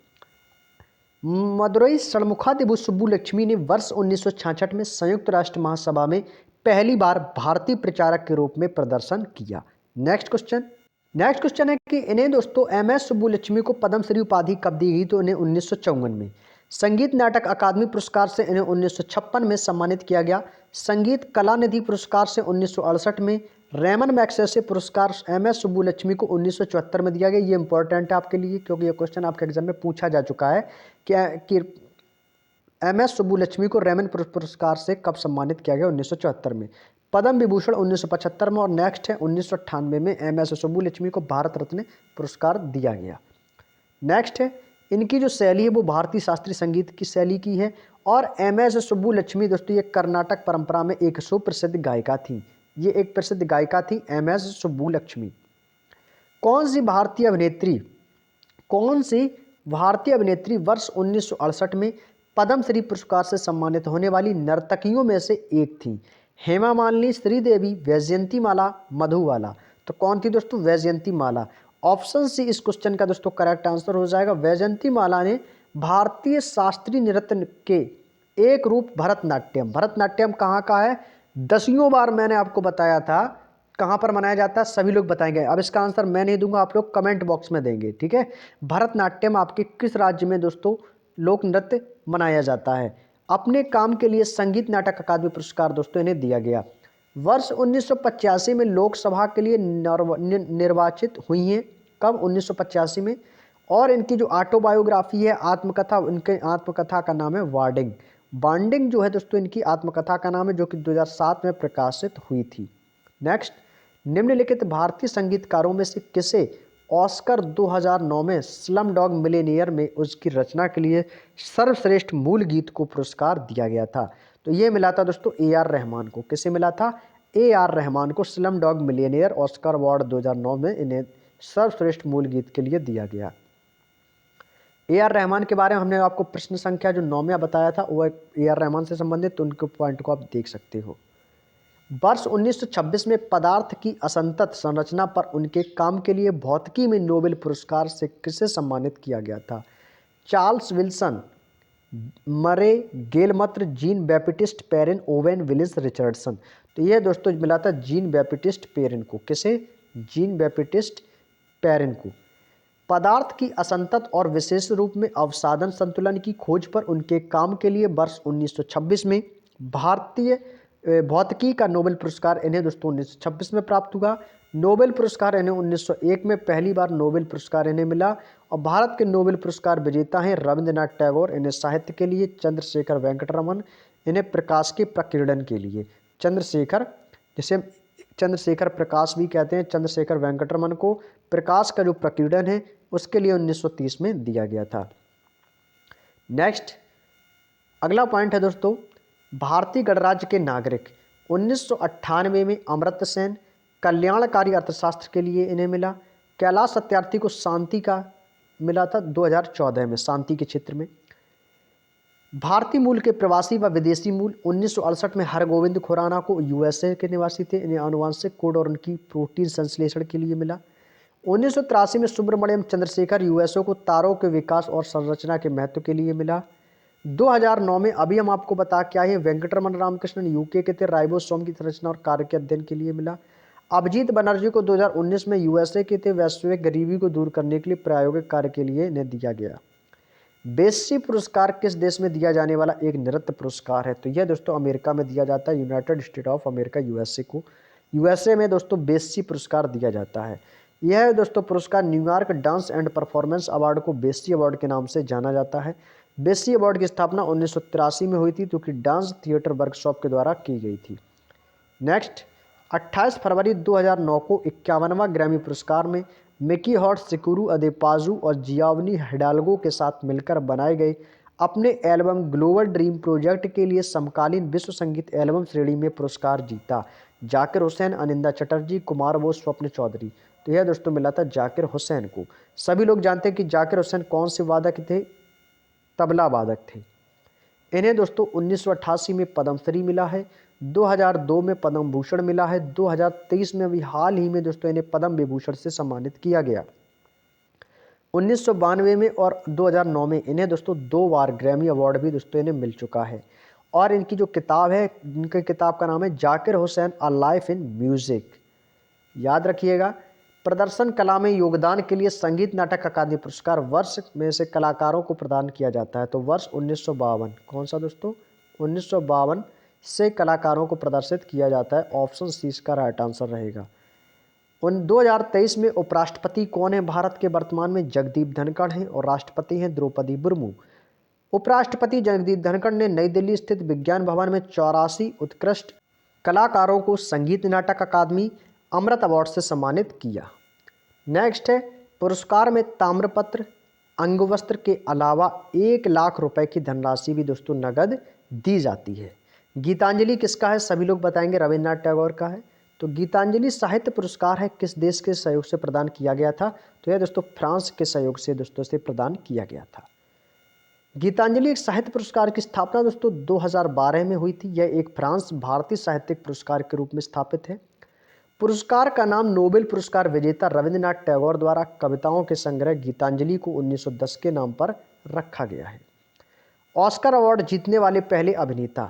मदुरई षणमुखादिबु सुब्बुलक्ष्मी ने वर्ष 1966 में संयुक्त राष्ट्र महासभा में पहली बार भारतीय प्रचारक के रूप में प्रदर्शन किया। नेक्स्ट क्वेश्चन है कि इन्हें दोस्तों MS सुब्बुलक्ष्मी को पद्मश्री उपाधि कब दी गई, तो इन्हें 1954 में। संगीत नाटक अकादमी पुरस्कार से इन्हें 1956 में सम्मानित किया गया। संगीत कला निधि पुरस्कार से 1968 में। रेमन मैग्सेसे पुरस्कार MS सुब्बुलक्ष्मी को 1974 में दिया गया। ये इंपॉर्टेंट है आपके लिए क्योंकि ये क्वेश्चन आपके एग्जाम में पूछा जा चुका है कि MS सुब्बुलक्ष्मी को रेमन पुरस्कार से कब सम्मानित किया गया, 1974 में। पद्म विभूषण 1975 में। और नेक्स्ट है 1998 में MS सुब्बुलक्ष्मी को भारत रत्न पुरस्कार दिया गया। नेक्स्ट है, इनकी जो शैली है वो भारतीय शास्त्रीय संगीत की शैली की है। और MS सुब्बुलक्ष्मी दोस्तों ये कर्नाटक परंपरा में एक सुप्रसिद्ध गायिका थी। ये एक प्रसिद्ध गायिका थी MS सुब्बुलक्ष्मी। कौन सी भारतीय अभिनेत्री वर्ष 1968 में पद्मश्री पुरस्कार से सम्मानित होने वाली नर्तकियों में से एक थी? हेमा मालिनी, श्रीदेवी, वैजयंती माला, मधुबाला। तो कौन थी दोस्तों? वैजयंती माला। ऑप्शन सी इस क्वेश्चन का दोस्तों करेक्ट आंसर हो जाएगा। वैजयंती माला ने भारतीय शास्त्रीय नृत्य के एक रूप भरतनाट्यम कहाँ का है? 10वीं बार मैंने आपको बताया था कहाँ पर मनाया जाता है, सभी लोग बताएंगे। अब इसका आंसर मैं नहीं दूंगा, आप लोग कमेंट बॉक्स में देंगे, ठीक है। भरतनाट्यम आपके किस राज्य में दोस्तों लोक नृत्य मनाया जाता है? अपने काम के लिए संगीत नाटक अकादमी पुरस्कार दोस्तों इन्हें दिया गया। वर्ष 1985 में लोकसभा के लिए निर्वाचित हुई हैं। कब? 1985 में। और इनकी जो ऑटोबायोग्राफी है, आत्मकथा, उनके आत्मकथा का नाम है वांडिंग जो है दोस्तों इनकी आत्मकथा का नाम है, जो कि 2007 में प्रकाशित हुई थी। नेक्स्ट, निम्नलिखित भारतीय संगीतकारों में से किसे ऑस्कर 2009 में स्लम डॉग मिलियनेयर में उसकी रचना के लिए सर्वश्रेष्ठ मूल गीत को पुरस्कार दिया गया था? तो ये मिला था दोस्तों AR रहमान को। किसे मिला था? AR रहमान को slum dog millionaire Oscar award 2009 में इन्हें सर्वश्रेष्ठ मूल गीत के लिए दिया गया। AR रहमान के बारे में हमने आपको प्रश्न संख्या जो 9 में बताया था वो AR रहमान से संबंधित, तो उनके पॉइंट को आप देख सकते हो। वर्ष 1926 में पदार्थ की असंतत संरचना पर उनके काम के लिए भौतिकी में नोबेल पुरस्कार से किसे सम्मानित किया गया था? चार्ल्स विल्सन, मरे गेलमत्र, Jean Baptiste Perrin, Owen Willis Richardson. तो यह दोस्तों मिला था जीन बैप्टिस्ट पेरिन को। किसे? जीन बैप्टिस्ट पेरिन को। पदार्थ की असंतत और विशेष रूप में अवसादन संतुलन की खोज पर उनके काम के लिए वर्ष 1926 में भारतीय भौतिकी का नोबेल पुरस्कार इन्हें दोस्तों 1926 में प्राप्त हुआ। नोबेल पुरस्कार इन्हें 1901 में पहली बार नोबेल पुरस्कार इन्हें मिला। और भारत के नोबेल पुरस्कार विजेता हैं रविंद्रनाथ टैगोर, इन्हें साहित्य के लिए, चंद्रशेखर वेंकटरमन, इन्हें प्रकाश के प्रकीर्णन के लिए। चंद्रशेखर, जिसे चंद्रशेखर प्रकाश भी कहते हैं, चंद्रशेखर वेंकटरमन को प्रकाश का जो प्रकीर्णन है उसके लिए 1930 में दिया गया था। नेक्स्ट, अगला पॉइंट है दोस्तों, भारतीय गणराज्य के नागरिक 1998 में अमर्त्य सेन, कल्याणकारी अर्थशास्त्र के लिए इन्हें मिला। कैलाश सत्यार्थी को शांति का मिला था 2014 में, शांति के क्षेत्र में। भारतीय मूल के प्रवासी व विदेशी मूल 1968 में हरगोविंद खुराना को, यूएसए के निवासी थे, इन्हें आनुवंशिक कोड और उनकी प्रोटीन संश्लेषण के लिए मिला। 1983 में सुब्रमण्यम चंद्रशेखर यूएसओ को तारों के विकास और संरचना के महत्व के लिए मिला। 2009 में अभी हम आपको बता के आए हैं वेंकटरमन रामकृष्णन यूके के थे, राइबोसोम की संरचना और कार्य के अध्ययन के लिए मिला। अभिजीत बनर्जी को 2019 में यूएसए के थे, वैश्विक गरीबी को दूर करने के लिए प्रायोगिक कार्य के लिए इन्हें दिया गया। बेस्सी पुरस्कार किस देश में दिया जाने वाला एक नृत्य पुरस्कार है? तो यह दोस्तों अमेरिका में दिया जाता है, United state of America, USA को। यूएसए में दोस्तों बेस्सी पुरस्कार दिया जाता है। यह दोस्तों पुरस्कार New York dance and performance award को बेस्सी अवार्ड के नाम से जाना जाता है। बेस्सी अवार्ड की स्थापना 1983 में हुई थी, जो कि डांस थिएटर वर्कशॉप के द्वारा की गई थी। नेक्स्ट, 28 फरवरी 2009 को 51वां ग्रैमी पुरस्कार में मिकी हॉट, सिकुरू अदेपाजू और जियावनी हिडाल्गो के साथ मिलकर बनाए गए अपने एल्बम ग्लोबल ड्रीम प्रोजेक्ट के लिए समकालीन विश्व संगीत एल्बम श्रेणी में पुरस्कार जीता। जाकिर हुसैन, अनिंदा चटर्जी, कुमार बोस, स्वप्न चौधरी। तो यह दोस्तों मिला था जाकिर हुसैन को। सभी लोग जानते हैं कि जाकिर हुसैन कौन से वादक थे? तबला वादक थे। इन्हें दोस्तों 1988 में पद्मश्री मिला है, 2002 में पद्म भूषण मिला है, 2023 में अभी हाल ही में दोस्तों इन्हें पद्म विभूषण से सम्मानित किया गया। 1992 में और 2009 में इन्हें दोस्तों 2 बार ग्रैमी अवार्ड भी दोस्तों इन्हें मिल चुका है। और इनकी जो किताब है, इनकी किताब का नाम है Zakir Hussain a life in music. याद रखिएगा। प्रदर्शन कला में योगदान के लिए संगीत नाटक अकादमी पुरस्कार वर्ष में से कलाकारों को प्रदान किया जाता है। तो वर्ष 1952, कौन सा दोस्तों? 1952 से कलाकारों को प्रदर्शित किया जाता है। ऑप्शन सी इसका राइट आंसर रहेगा। 2023 में उपराष्ट्रपति कौन है भारत के? वर्तमान में जगदीप धनखड़ हैं और राष्ट्रपति हैं द्रौपदी मुर्मू। उपराष्ट्रपति जगदीप धनखड़ ने नई दिल्ली स्थित विज्ञान भवन में 84 उत्कृष्ट कलाकारों को संगीत नाटक अकादमी अमृत अवार्ड से सम्मानित किया। नेक्स्ट है, पुरस्कार में ताम्रपत्र, अंगवस्त्र के अलावा 1 लाख रुपए की धनराशि भी दोस्तों नगद दी जाती है। गीतांजलि किसका है? सभी लोग बताएंगे रविन्द्रनाथ टैगोर का है। तो गीतांजलि साहित्य पुरस्कार है, किस देश के सहयोग से प्रदान किया गया था? तो यह दोस्तों फ्रांस के सहयोग से दोस्तों से प्रदान किया गया था। गीतांजलि एक साहित्य पुरस्कार की स्थापना दोस्तों 2012 में हुई थी। यह एक फ्रांस भारतीय साहित्यिक पुरस्कार के रूप में स्थापित है। पुरस्कार का नाम नोबेल पुरस्कार विजेता रविन्द्रनाथ टैगोर द्वारा कविताओं के संग्रह गीतांजलि को 1910 के नाम पर रखा गया है। ऑस्कर अवार्ड जीतने वाले पहले अभिनेता।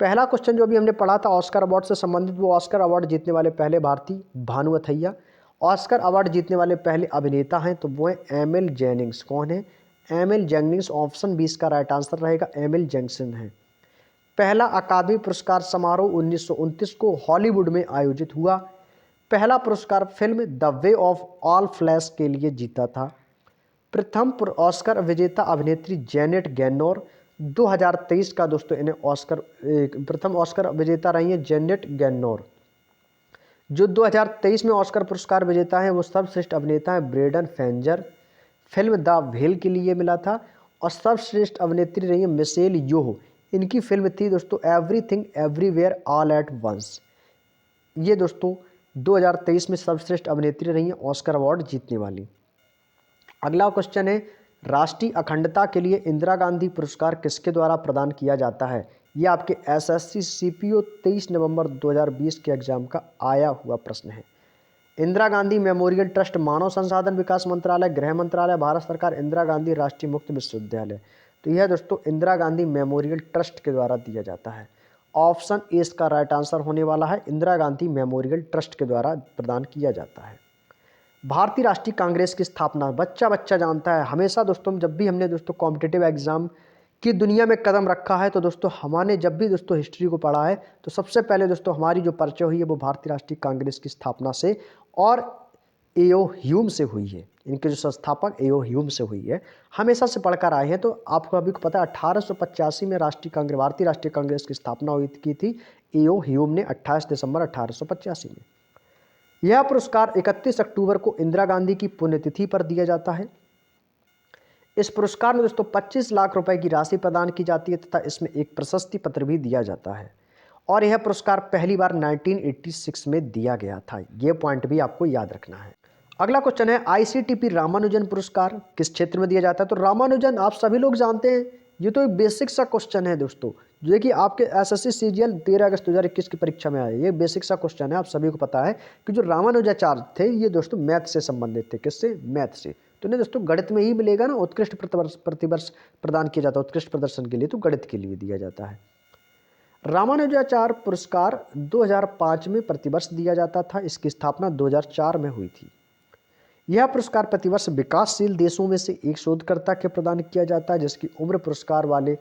पहला क्वेश्चन जो अभी हमने पढ़ा था ऑस्कर अवार्ड से संबंधित, वो ऑस्कर अवार्ड जीतने वाले पहले भारतीय भानु अथैया। ऑस्कर अवार्ड जीतने वाले पहले अभिनेता हैं तो वो हैं एमिल जेनिंग्स। कौन है? Emil Jennings. ऑप्शन 20 का राइट आंसर रहेगा, एमिल जेनिंग्स है। पहला अकादमी पुरस्कार समारोह 1929 को हॉलीवुड में आयोजित हुआ। पहला पुरस्कार film the way of all flash के लिए जीता था। प्रथम ऑस्कर विजेता अभिनेत्री जेनेट गैनोर। 2023 का दोस्तों इन्हें ऑस्कर प्रथम ऑस्कर विजेता रही हैं जेनेट गैनोर। जो 2023 में ऑस्कर पुरस्कार विजेता है वो सर्वश्रेष्ठ अभिनेता है Brendon Fraser. Film the whale के लिए मिला था। और सर्वश्रेष्ठ अभिनेत्री रही है मिशेल योह। इनकी फिल्म थी दोस्तों everything everywhere all at once. ये दोस्तों 2023 में सर्वश्रेष्ठ अभिनेत्री रही हैं ऑस्कर अवार्ड जीतने वाली। अगला क्वेश्चन है, राष्ट्रीय अखंडता के लिए इंदिरा गांधी पुरस्कार किसके द्वारा प्रदान किया जाता है? ये आपके एसएससी सीपीओ 23 नवंबर 2020 के एग्जाम का आया हुआ प्रश्न है। इंदिरा गांधी मेमोरियल ट्रस्ट, मानव संसाधन विकास मंत्रालय, गृह मंत्रालय, भारत सरकार, इंदिरा गांधी राष्ट्रीय मुक्त विश्वविद्यालय। तो यह दोस्तों इंदिरा गांधी मेमोरियल ट्रस्ट के द्वारा दिया जाता है। ऑप्शन ए इसका राइट आंसर होने वाला है, इंदिरा गांधी मेमोरियल ट्रस्ट के द्वारा प्रदान किया जाता है। भारतीय राष्ट्रीय कांग्रेस की स्थापना बच्चा बच्चा जानता है। हमेशा दोस्तों जब भी हमने दोस्तों कॉम्पिटिटिव एग्जाम की दुनिया में कदम रखा है तो दोस्तों हमने जब भी दोस्तों हिस्ट्री को पढ़ा है तो सबसे पहले दोस्तों हमारी जो परिचय हुई है वो भारतीय राष्ट्रीय कांग्रेस की स्थापना से और एओ ह्यूम से हुई है। इनके जो संस्थापक एओ ह्यूम से हुई है, हमेशा से पढ़कर आए हैं। तो आपको अभी पता है 1885 में भारतीय राष्ट्रीय कांग्रेस की स्थापना हुई की थी एओ ह्यूम ने 28 दिसंबर 1885 में। यह पुरस्कार 31 अक्टूबर को इंदिरा गांधी की पुण्यतिथि पर दिया जाता है। इस पुरस्कार में दोस्तों 25 लाख रुपए की राशि प्रदान की जाती है तथा इसमें एक प्रशस्ति पत्र भी दिया जाता है और यह पुरस्कार पहली बार 1986 में दिया गया था। यह पॉइंट भी आपको याद रखना है। अगला क्वेश्चन है आईसीटीपी रामानुजन पुरस्कार किस क्षेत्र में दिया जाता है। तो रामानुजन आप सभी लोग जानते हैं, ये तो एक बेसिक सा क्वेश्चन है दोस्तों, जो कि आपके एसएससी सीजीएल 13 अगस्त 2021 की परीक्षा में आया। ये बेसिक सा क्वेश्चन है, आप सभी को पता है कि जो रामानुजाचार्य थे ये दोस्तों मैथ से संबंधित थे। किससे? मैथ से। तो नहीं दोस्तों, गणित में ही मिलेगा ना, उत्कृष्ट प्रतिवर्ष प्रदान किया जाता है उत्कृष्ट प्रदर्शन के लिए, तो गणित के लिए दिया जाता है। रामानुजाचार्य पुरस्कार 2005 में प्रतिवर्ष दिया जाता था। इसकी स्थापना 2004 में हुई थी। यह पुरस्कार प्रतिवर्ष विकासशील देशों में से एक शोधकर्ता के प्रदान किया जाता है जिसकी उम्र पुरस्कार वाले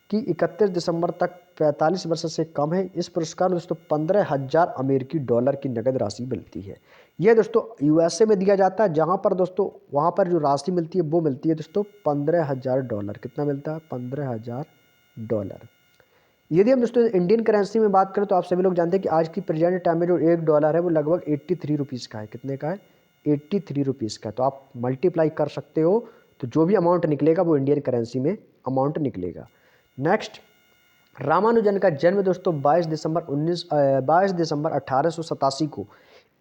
की 31 दिसंबर तक 45 वर्ष से कम है। इस पुरस्कार में दोस्तों 15,000 अमेरिकी डॉलर की नगद राशि मिलती है। यह दोस्तों यूएसए में दिया जाता है, जहां पर दोस्तों वहां पर जो राशि मिलती है वो मिलती है दोस्तों 15,000 डॉलर। कितना मिलता है? 15,000 डॉलर। यदि हम दोस्तों इंडियन करेंसी में बात करें तो आप सभी लोग जानते हैं कि आज की प्रेजेंट टाइम में जो $1 है वो लगभग 83 रुपीज़ का है। कितने का है? 83 रुपीज़ का। तो आप मल्टीप्लाई कर सकते हो, तो जो भी अमाउंट निकलेगा वो इंडियन करेंसी में अमाउंट निकलेगा। नेक्स्ट, रामानुजन का जन्म दोस्तों 22 दिसंबर 1887 को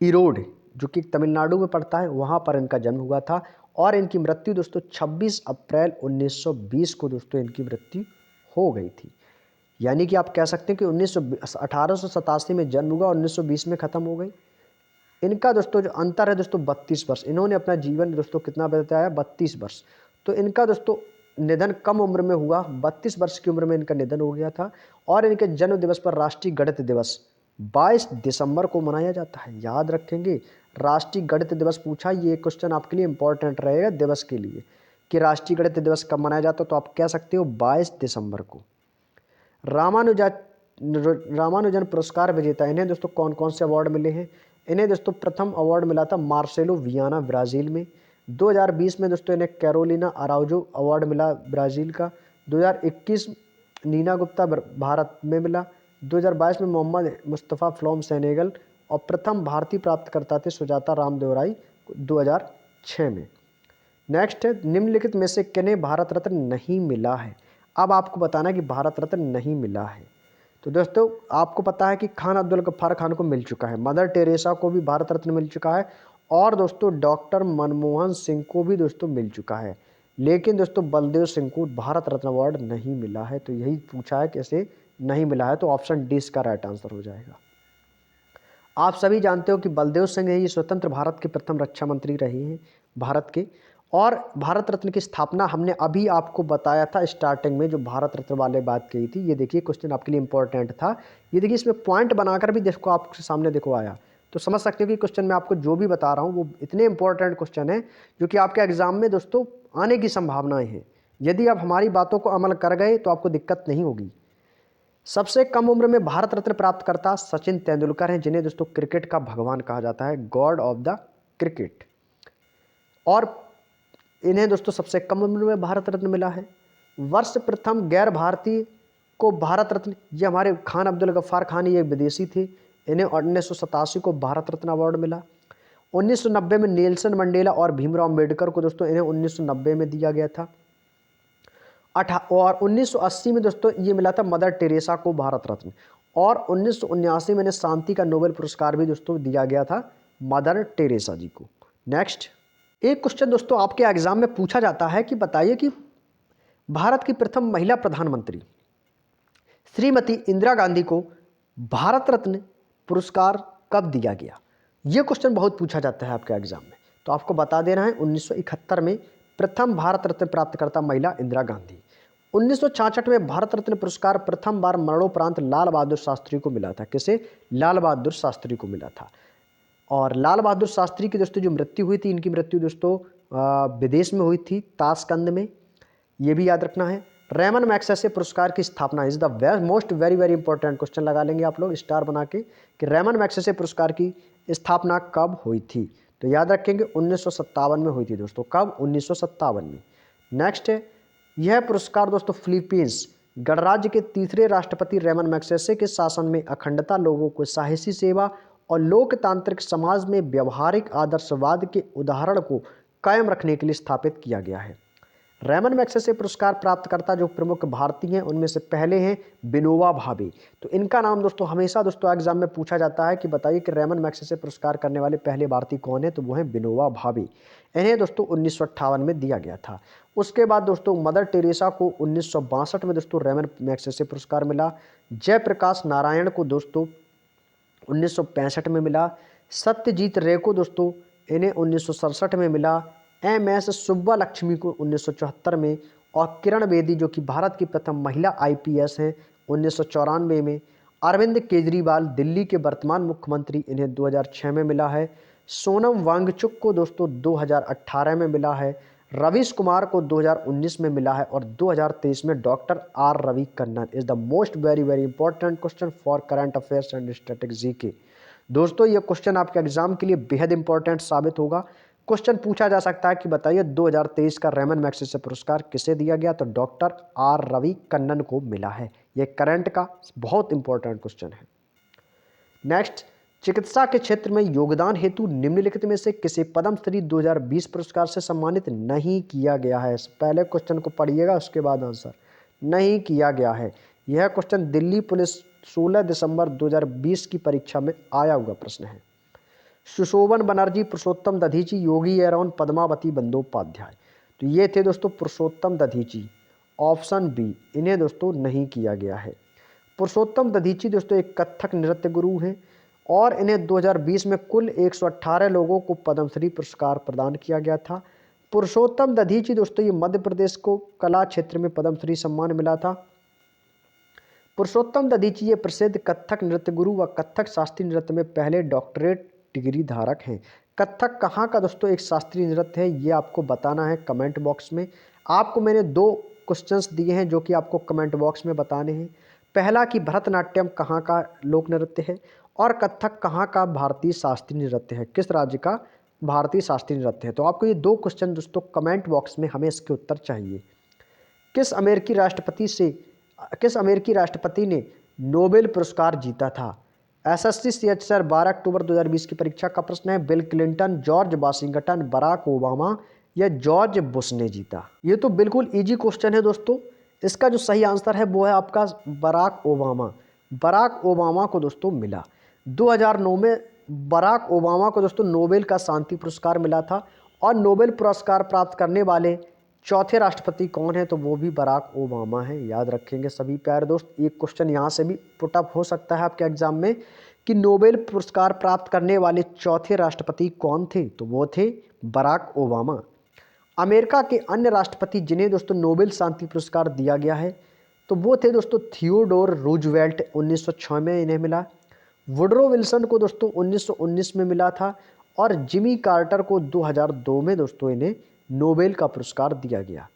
इरोड, जो कि तमिलनाडु में पड़ता है, वहाँ पर इनका जन्म हुआ था। और इनकी मृत्यु दोस्तों 26 अप्रैल 1920 को दोस्तों इनकी मृत्यु हो गई थी। यानी कि आप कह सकते हैं कि 1887 में जन्म हुआ, 1920 में ख़त्म हो गई। इनका दोस्तों जो अंतर है दोस्तों 32 वर्ष। इन्होंने अपना जीवन दोस्तों कितना बताया? 32 वर्ष। तो इनका दोस्तों निधन कम उम्र में हुआ, 32 वर्ष की उम्र में इनका निधन हो गया था। और इनके जन्म दिवस पर राष्ट्रीय गणित दिवस 22 दिसंबर को मनाया जाता है। याद रखेंगे, राष्ट्रीय गणित दिवस पूछा, ये क्वेश्चन आपके लिए इंपॉर्टेंट रहेगा दिवस के लिए कि राष्ट्रीय गणित दिवस कब मनाया जाता है। तो आप कह सकते हो 22 दिसंबर को। रामानुजन पुरस्कार विजेता, इन्हें दोस्तों कौन कौन से अवार्ड मिले हैं? इन्हें दोस्तों प्रथम अवार्ड मिला था मार्सेलो वियाना ब्राज़ील में। 2020 में दोस्तों इन्हें कैरोलिना अराउजो अवार्ड मिला ब्राज़ील का। 2021 नीना गुप्ता भारत में मिला। 2022 में मोहम्मद मुस्तफ़ा फ्लॉम सेनेगल। और प्रथम भारतीय प्राप्तकर्ता थे सुजाता रामदेवराय 2006 में। नेक्स्ट है, निम्नलिखित में से किन्हें भारत रत्न नहीं मिला है? अब आपको बताना है कि भारत रत्न नहीं मिला है। तो दोस्तों आपको पता है कि खान अब्दुल गफ्फार खान को मिल चुका है, मदर टेरेसा को भी भारत रत्न मिल चुका है, और दोस्तों डॉक्टर मनमोहन सिंह को भी दोस्तों मिल चुका है। लेकिन दोस्तों बलदेव सिंह को भारत रत्न अवार्ड नहीं मिला है। तो यही पूछा है कैसे नहीं मिला है, तो ऑप्शन डी इसका राइट आंसर हो जाएगा। आप सभी जानते हो कि बलदेव सिंह ही स्वतंत्र भारत के प्रथम रक्षा मंत्री रहे हैं भारत के। और भारत रत्न की स्थापना हमने अभी आपको बताया था स्टार्टिंग में, जो भारत रत्न वाले बात कही थी। ये देखिए क्वेश्चन आपके लिए इंपॉर्टेंट था। ये देखिए इसमें पॉइंट बनाकर भी देखो आपके सामने देखो आया, तो समझ सकते हो कि क्वेश्चन में आपको जो भी बता रहा हूँ वो इतने इंपॉर्टेंट क्वेश्चन है जो कि आपके एग्जाम में दोस्तों आने की संभावनाएं हैं। यदि आप हमारी बातों को अमल कर गए तो आपको दिक्कत नहीं होगी। सबसे कम उम्र में भारत रत्न प्राप्तकर्ता सचिन तेंदुलकर हैं, जिन्हें दोस्तों क्रिकेट का भगवान कहा जाता है, गॉड ऑफ द क्रिकेट। और इन्हें दोस्तों सबसे कम उम्र में भारत रत्न मिला है। वर्ष प्रथम गैर भारतीय को भारत रत्न, ये हमारे खान अब्दुल गफ्फार खान, ये विदेशी थे। इन्हें 1987 को भारत रत्न अवार्ड मिला। 1990 में नेल्सन मंडेला और भीमराव अम्बेडकर को दोस्तों इन्हें 1990 में दिया गया था। और 1980 में दोस्तों ये मिला था मदर टेरेसा को भारत रत्न। और 1979 में इन्हें शांति का नोबेल पुरस्कार भी दोस्तों दिया गया था मदर टेरेसा जी को। नेक्स्ट, एक क्वेश्चन दोस्तों आपके एग्जाम में पूछा जाता है कि बताइए कि भारत की प्रथम महिला प्रधानमंत्री श्रीमती इंदिरा गांधी को भारत रत्न पुरस्कार कब दिया गया? यह क्वेश्चन बहुत पूछा जाता है आपके एग्जाम में, तो आपको बता देना है 1971 में प्रथम भारत रत्न प्राप्तकर्ता महिला इंदिरा गांधी। 1966 में भारत रत्न पुरस्कार प्रथम बार मरणोपरांत लाल बहादुर शास्त्री को मिला था। किसे? लाल बहादुर शास्त्री को मिला था। और लाल बहादुर शास्त्री की दोस्तों जो मृत्यु हुई थी, इनकी मृत्यु दोस्तों विदेश में हुई थी, ताशकंद में, ये भी याद रखना है। रेमन मैग्सेसे पुरस्कार की स्थापना, is the most very very important question लगा लेंगे आप लोग स्टार बना के, कि रेमन मैग्सेसे पुरस्कार की स्थापना कब हुई थी? तो याद रखेंगे 1957 में हुई थी दोस्तों। कब? 1957 में। नेक्स्ट है, यह पुरस्कार दोस्तों फिलीपींस गणराज्य के तीसरे राष्ट्रपति रेमन मैग्सेसे के शासन में अखंडता, लोगों को साहसी सेवा और लोकतांत्रिक समाज में व्यवहारिक आदर्शवाद के उदाहरण को कायम रखने के लिए स्थापित किया गया है। रेमन मैग्सेसे पुरस्कार प्राप्तकर्ता जो प्रमुख भारतीय हैं उनमें से पहले हैं विनोबा भावे। तो इनका नाम दोस्तों हमेशा दोस्तों एग्जाम में पूछा जाता है कि बताइए कि रेमन मैग्सेसे पुरस्कार करने वाले पहले भारतीय कौन है, तो वो है विनोबा भावे। इन्हें दोस्तों 1958 में दिया गया था। उसके बाद दोस्तों मदर टेरेसा को 1962 में दोस्तों रेमन मैग्सेसे पुरस्कार मिला। जयप्रकाश नारायण को दोस्तों 1965 में मिला। सत्यजीत रे को दोस्तों इन्हें 1967 में मिला। MS सुब्बा लक्ष्मी को 1974 में, और किरण बेदी जो कि भारत की प्रथम महिला IPS हैं 1994 में। अरविंद केजरीवाल दिल्ली के वर्तमान मुख्यमंत्री, इन्हें 2006 में मिला है। सोनम वांगचुक को दोस्तों 2018 में मिला है। रवीश कुमार को 2019 में मिला है, और 2023 में doctor R Ravi Kannan. Is the most very very important question for current affairs and static GK. दोस्तों ये क्वेश्चन आपके एग्जाम के लिए बेहद इंपॉर्टेंट साबित होगा। क्वेश्चन पूछा जा सकता है कि बताइए 2023 का रेमन मैग्सेसे पुरस्कार किसे दिया गया, तो डॉक्टर R रवि कन्नन को मिला है। यह करंट का बहुत इंपॉर्टेंट क्वेश्चन है। नेक्स्ट, चिकित्सा के क्षेत्र में योगदान हेतु निम्नलिखित में से किसे पद्म श्री 2020 पुरस्कार से सम्मानित नहीं किया गया है। पहले क्वेश्चन को पढ़िएगा उसके बाद आंसर। नहीं किया गया है, यह क्वेश्चन दिल्ली पुलिस 16 दिसंबर 2020 की परीक्षा में आया हुआ प्रश्न है। सुशोभन बनर्जी, पुरुषोत्तम दधीची, योगी एरौन, पद्मावती बंदोपाध्याय। तो ये थे दोस्तों पुरुषोत्तम दधीची, ऑप्शन बी। इन्हें दोस्तों नहीं किया गया है। पुरुषोत्तम दधीची दोस्तों एक कथक नृत्य गुरु हैं, और इन्हें 2020 में कुल 118 लोगों को पद्मश्री पुरस्कार प्रदान किया गया था। पुरुषोत्तम दधीची दोस्तों ये मध्य प्रदेश को कला क्षेत्र में पद्मश्री सम्मान मिला था। पुरुषोत्तम दधीची ये प्रसिद्ध कथक नृत्य गुरु व कथक शास्त्रीय नृत्य में पहले डॉक्टरेट डिग्री धारक हैं। कथक कहाँ का दोस्तों एक शास्त्रीय नृत्य है, ये आपको बताना है कमेंट बॉक्स में। आपको मैंने 2 क्वेश्चंस दिए हैं जो कि आपको कमेंट बॉक्स में बताने हैं। पहला कि भरतनाट्यम कहाँ का लोक नृत्य है, और कथक कहाँ का भारतीय शास्त्रीय नृत्य है, किस राज्य का भारतीय शास्त्रीय नृत्य है। तो आपको ये 2 क्वेश्चन दोस्तों कमेंट बॉक्स में हमें इसके उत्तर चाहिए। किस अमेरिकी राष्ट्रपति ने नोबेल पुरस्कार जीता था। SSC CHR 12 अक्टूबर 2020 की परीक्षा का प्रश्न है। Bill Clinton, George Washington, Barack Obama या जॉर्ज बुश ने जीता। ये तो बिल्कुल इजी क्वेश्चन है दोस्तों। इसका जो सही आंसर है वो है आपका बराक ओबामा। बराक ओबामा को दोस्तों मिला 2009 में। बराक ओबामा को दोस्तों नोबेल का शांति पुरस्कार मिला था, और नोबेल पुरस्कार प्राप्त करने वाले चौथे राष्ट्रपति कौन है, तो वो भी बराक ओबामा है। याद रखेंगे सभी प्यारे दोस्त। एक क्वेश्चन यहाँ से भी पुटअप हो सकता है आपके एग्जाम में कि नोबेल पुरस्कार प्राप्त करने वाले चौथे राष्ट्रपति कौन थे, तो वो थे बराक ओबामा। अमेरिका के अन्य राष्ट्रपति जिन्हें दोस्तों नोबेल शांति पुरस्कार दिया गया है, तो वो थे दोस्तों थियोडोर रूजवेल्ट, 1906 में इन्हें मिला। वुडरो विल्सन को दोस्तों 1919 में मिला था, और जिमी कार्टर को 2002 में दोस्तों इन्हें नोबेल का पुरस्कार दिया गया।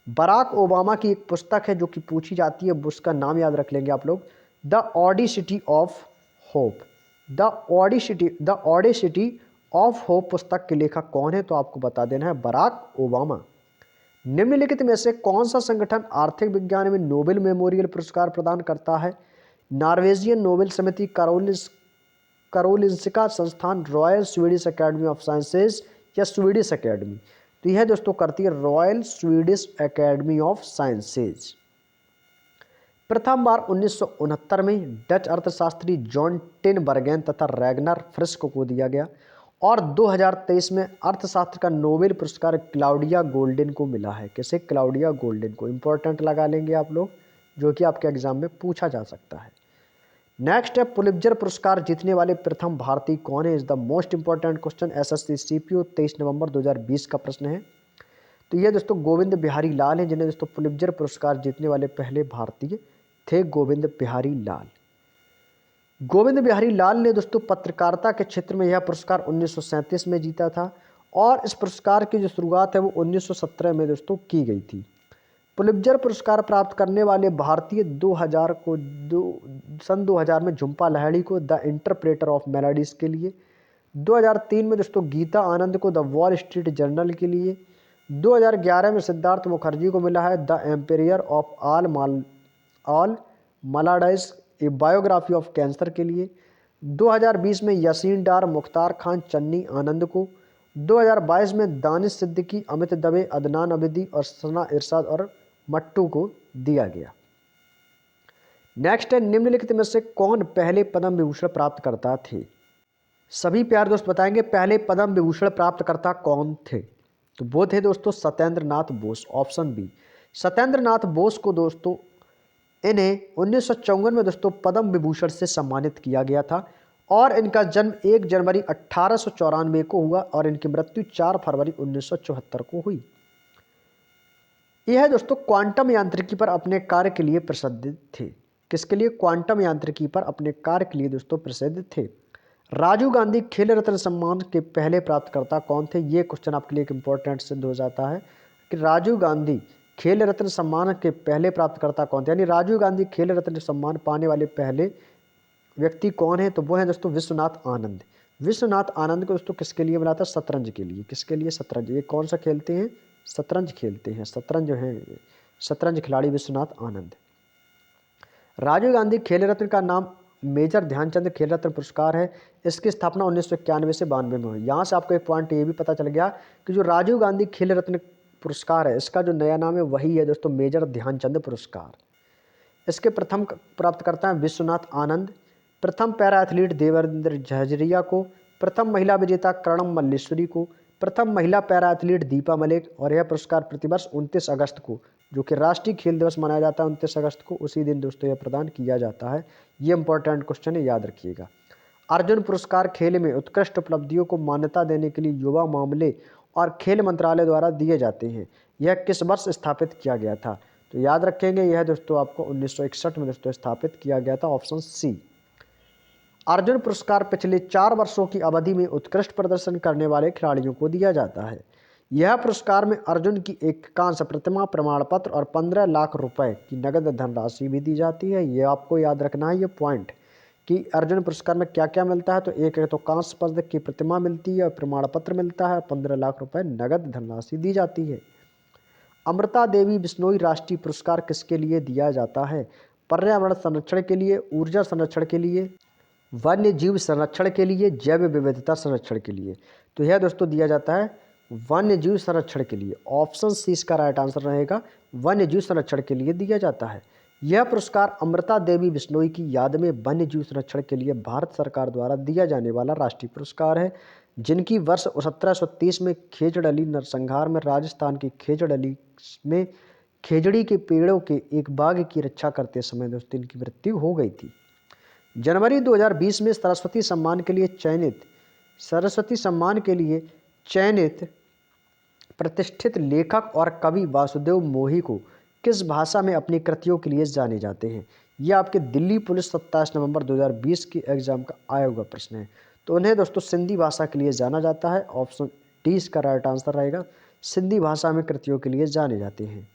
बराक ओबामा की एक पुस्तक है जो कि पूछी जाती है, उसका नाम याद रख लेंगे आप लोग, the Audacity of Hope. The Audacity of Hope पुस्तक के लेखक कौन है, तो आपको बता देना है बराक ओबामा। निम्नलिखित में से कौन सा संगठन आर्थिक विज्ञान में नोबेल मेमोरियल पुरस्कार प्रदान करता है। नॉर्वेजियन नोबेल समिति, कारोलिंस्का संस्थान, royal Swedish academy of sciences या स्वीडिश एकेडमी। तो यह दोस्तों करती है royal Swedish academy of sciences. प्रथम बार 1969 में डच अर्थशास्त्री जॉन टिनबर्गेन तथा रैगनर फ्रिस्क को दिया गया, और 2023 में अर्थशास्त्र का नोबेल पुरस्कार क्लाउडिया गोल्डन को मिला है। किसे? क्लाउडिया गोल्डन को। इंपॉर्टेंट लगा लेंगे आप लोग, जो कि आपके एग्जाम में पूछा जा सकता है। नेक्स्ट है पुलित्जर पुरस्कार जीतने वाले प्रथम भारतीय कौन है, is the most important question. SSC CPO 23 नवंबर 2020 का प्रश्न है। तो ये दोस्तों गोविंद बिहारी लाल हैं, जिन्हें दोस्तों पुलित्जर पुरस्कार जीतने वाले पहले भारतीय थे गोविंद बिहारी लाल। गोविंद बिहारी लाल ने दोस्तों पत्रकारिता के क्षेत्र में यह पुरस्कार 1937 में जीता था, और इस पुरस्कार की जो शुरुआत है वो 1917 में दोस्तों की गई थी। पुलित्जर पुरस्कार प्राप्त करने वाले भारतीय सन 2000 में झुम्पा लाहिड़ी को द इंटरप्रेटर ऑफ मेलोडीज के लिए, 2003 में दोस्तों गीता आनंद को द वॉल स्ट्रीट जर्नल के लिए, 2011 में सिद्धार्थ मुखर्जी को मिला है the Emperor of All Maladies a biography of cancer के लिए, 2020 में यासीन डार, मुख्तार खान, चन्नी आनंद को, 2022 में दानिश सिद्दीकी, अमित दवे, अदनान अबिदी और सना इरशाद और मट्टू को दिया गया। नेक्स्ट है, निम्नलिखित में से कौन पहले पद्म विभूषण प्राप्त करता थे? सभी प्यारे दोस्त बताएंगे पहले पद्म विभूषण प्राप्तकर्ता कौन थे। तो वो थे दोस्तों सत्येंद्र नाथ बोस, ऑप्शन बी। सत्येंद्र नाथ बोस को दोस्तों इन्हें 1954 में दोस्तों पद्म विभूषण से सम्मानित किया गया था और इनका जन्म 1 जनवरी 1894 को हुआ और इनकी मृत्यु 4 फरवरी 1974 को हुई। यह है दोस्तों क्वांटम यांत्रिकी पर अपने कार्य के लिए प्रसिद्ध थे। किसके लिए? क्वांटम यांत्रिकी पर अपने कार्य के लिए दोस्तों प्रसिद्ध थे। राजीव गांधी खेल रत्न सम्मान के पहले प्राप्तकर्ता कौन थे? ये क्वेश्चन आपके लिए एक इंपॉर्टेंट सिद्ध हो जाता है कि राजीव गांधी खेल रत्न सम्मान के पहले प्राप्तकर्ता कौन थे, यानी राजीव गांधी खेल रत्न सम्मान पाने वाले पहले व्यक्ति कौन है? तो वो है दोस्तों विश्वनाथ आनंद। विश्वनाथ आनंद को दोस्तों किसके लिए मिला था? शतरंज के लिए। किसके लिए? शतरंज। ये कौन सा खेलते हैं? शतरंज खेलते हैं। शतरंज जो है, शतरंज खिलाड़ी विश्वनाथ आनंद। राजीव गांधी खेल रत्न का नाम मेजर ध्यानचंद खेल रत्न पुरस्कार है। इसकी स्थापना 1991 से 92 में हुई। यहाँ से आपको एक पॉइंट ये भी पता चल गया कि जो राजीव गांधी खेल रत्न पुरस्कार है इसका जो नया नाम है वही है दोस्तों मेजर ध्यानचंद पुरस्कार। इसके प्रथम प्राप्तकर्ता हैं विश्वनाथ आनंद, प्रथम पैरा एथलीट देवेंद्र झाझरिया को, प्रथम महिला विजेता कर्णम मल्लेश्वरी को, प्रथम महिला पैरा एथलीट दीपा मलिक। और यह पुरस्कार प्रतिवर्ष 29 अगस्त को, जो कि राष्ट्रीय खेल दिवस मनाया जाता है 29 अगस्त को, उसी दिन दोस्तों यह प्रदान किया जाता है। ये इंपॉर्टेंट क्वेश्चन है, याद रखिएगा। अर्जुन पुरस्कार खेल में उत्कृष्ट उपलब्धियों को मान्यता देने के लिए युवा मामले और खेल मंत्रालय द्वारा दिए जाते हैं। यह किस वर्ष स्थापित किया गया था? तो याद रखेंगे यह दोस्तों आपको 1961 में दोस्तों स्थापित किया गया था, ऑप्शन सी। अर्जुन पुरस्कार पिछले 4 वर्षों की अवधि में उत्कृष्ट प्रदर्शन करने वाले खिलाड़ियों को दिया जाता है। यह पुरस्कार में अर्जुन की एक कांस्य प्रतिमा, प्रमाण पत्र और 15 लाख रुपए की नगद धनराशि भी दी जाती है। ये आपको याद रखना है ये पॉइंट कि अर्जुन पुरस्कार में क्या क्या मिलता है। तो एक है तो कांस्य पदक की प्रतिमा मिलती है, प्रमाण पत्र मिलता है, 15 लाख रुपए नगद धनराशि दी जाती है। अमृता देवी बिश्नोई राष्ट्रीय पुरस्कार किसके लिए दिया जाता है? पर्यावरण संरक्षण के लिए, ऊर्जा संरक्षण के लिए, वन्य जीव संरक्षण के लिए, जैव विविधता संरक्षण के लिए। तो यह दोस्तों दिया जाता है वन्य जीव संरक्षण के लिए। ऑप्शन सी इसका राइट आंसर रहेगा, वन्य जीव संरक्षण के लिए दिया जाता है। यह पुरस्कार अमृता देवी बिश्नोई की याद में वन्य जीव संरक्षण के लिए भारत सरकार द्वारा दिया जाने वाला राष्ट्रीय पुरस्कार है, जिनकी वर्ष 1730 में खेजड़अली नरसंहार में राजस्थान की खेजड़अली में खेजड़ी के पेड़ों के एक बाग की रक्षा करते समय दोस्तों इनकी मृत्यु हो गई थी। जनवरी 2020 में सरस्वती सम्मान के लिए चयनित प्रतिष्ठित लेखक और कवि वासुदेव मोही को किस भाषा में अपनी कृतियों के लिए जाने जाते हैं? यह आपके दिल्ली पुलिस 27 नवंबर 2020 की एग्जाम का आया हुआ प्रश्न है। तो उन्हें दोस्तों सिंधी भाषा के लिए जाना जाता है। ऑप्शन डी इसका राइट आंसर रहेगा, सिंधी भाषा में कृतियों के लिए जाने जाते हैं।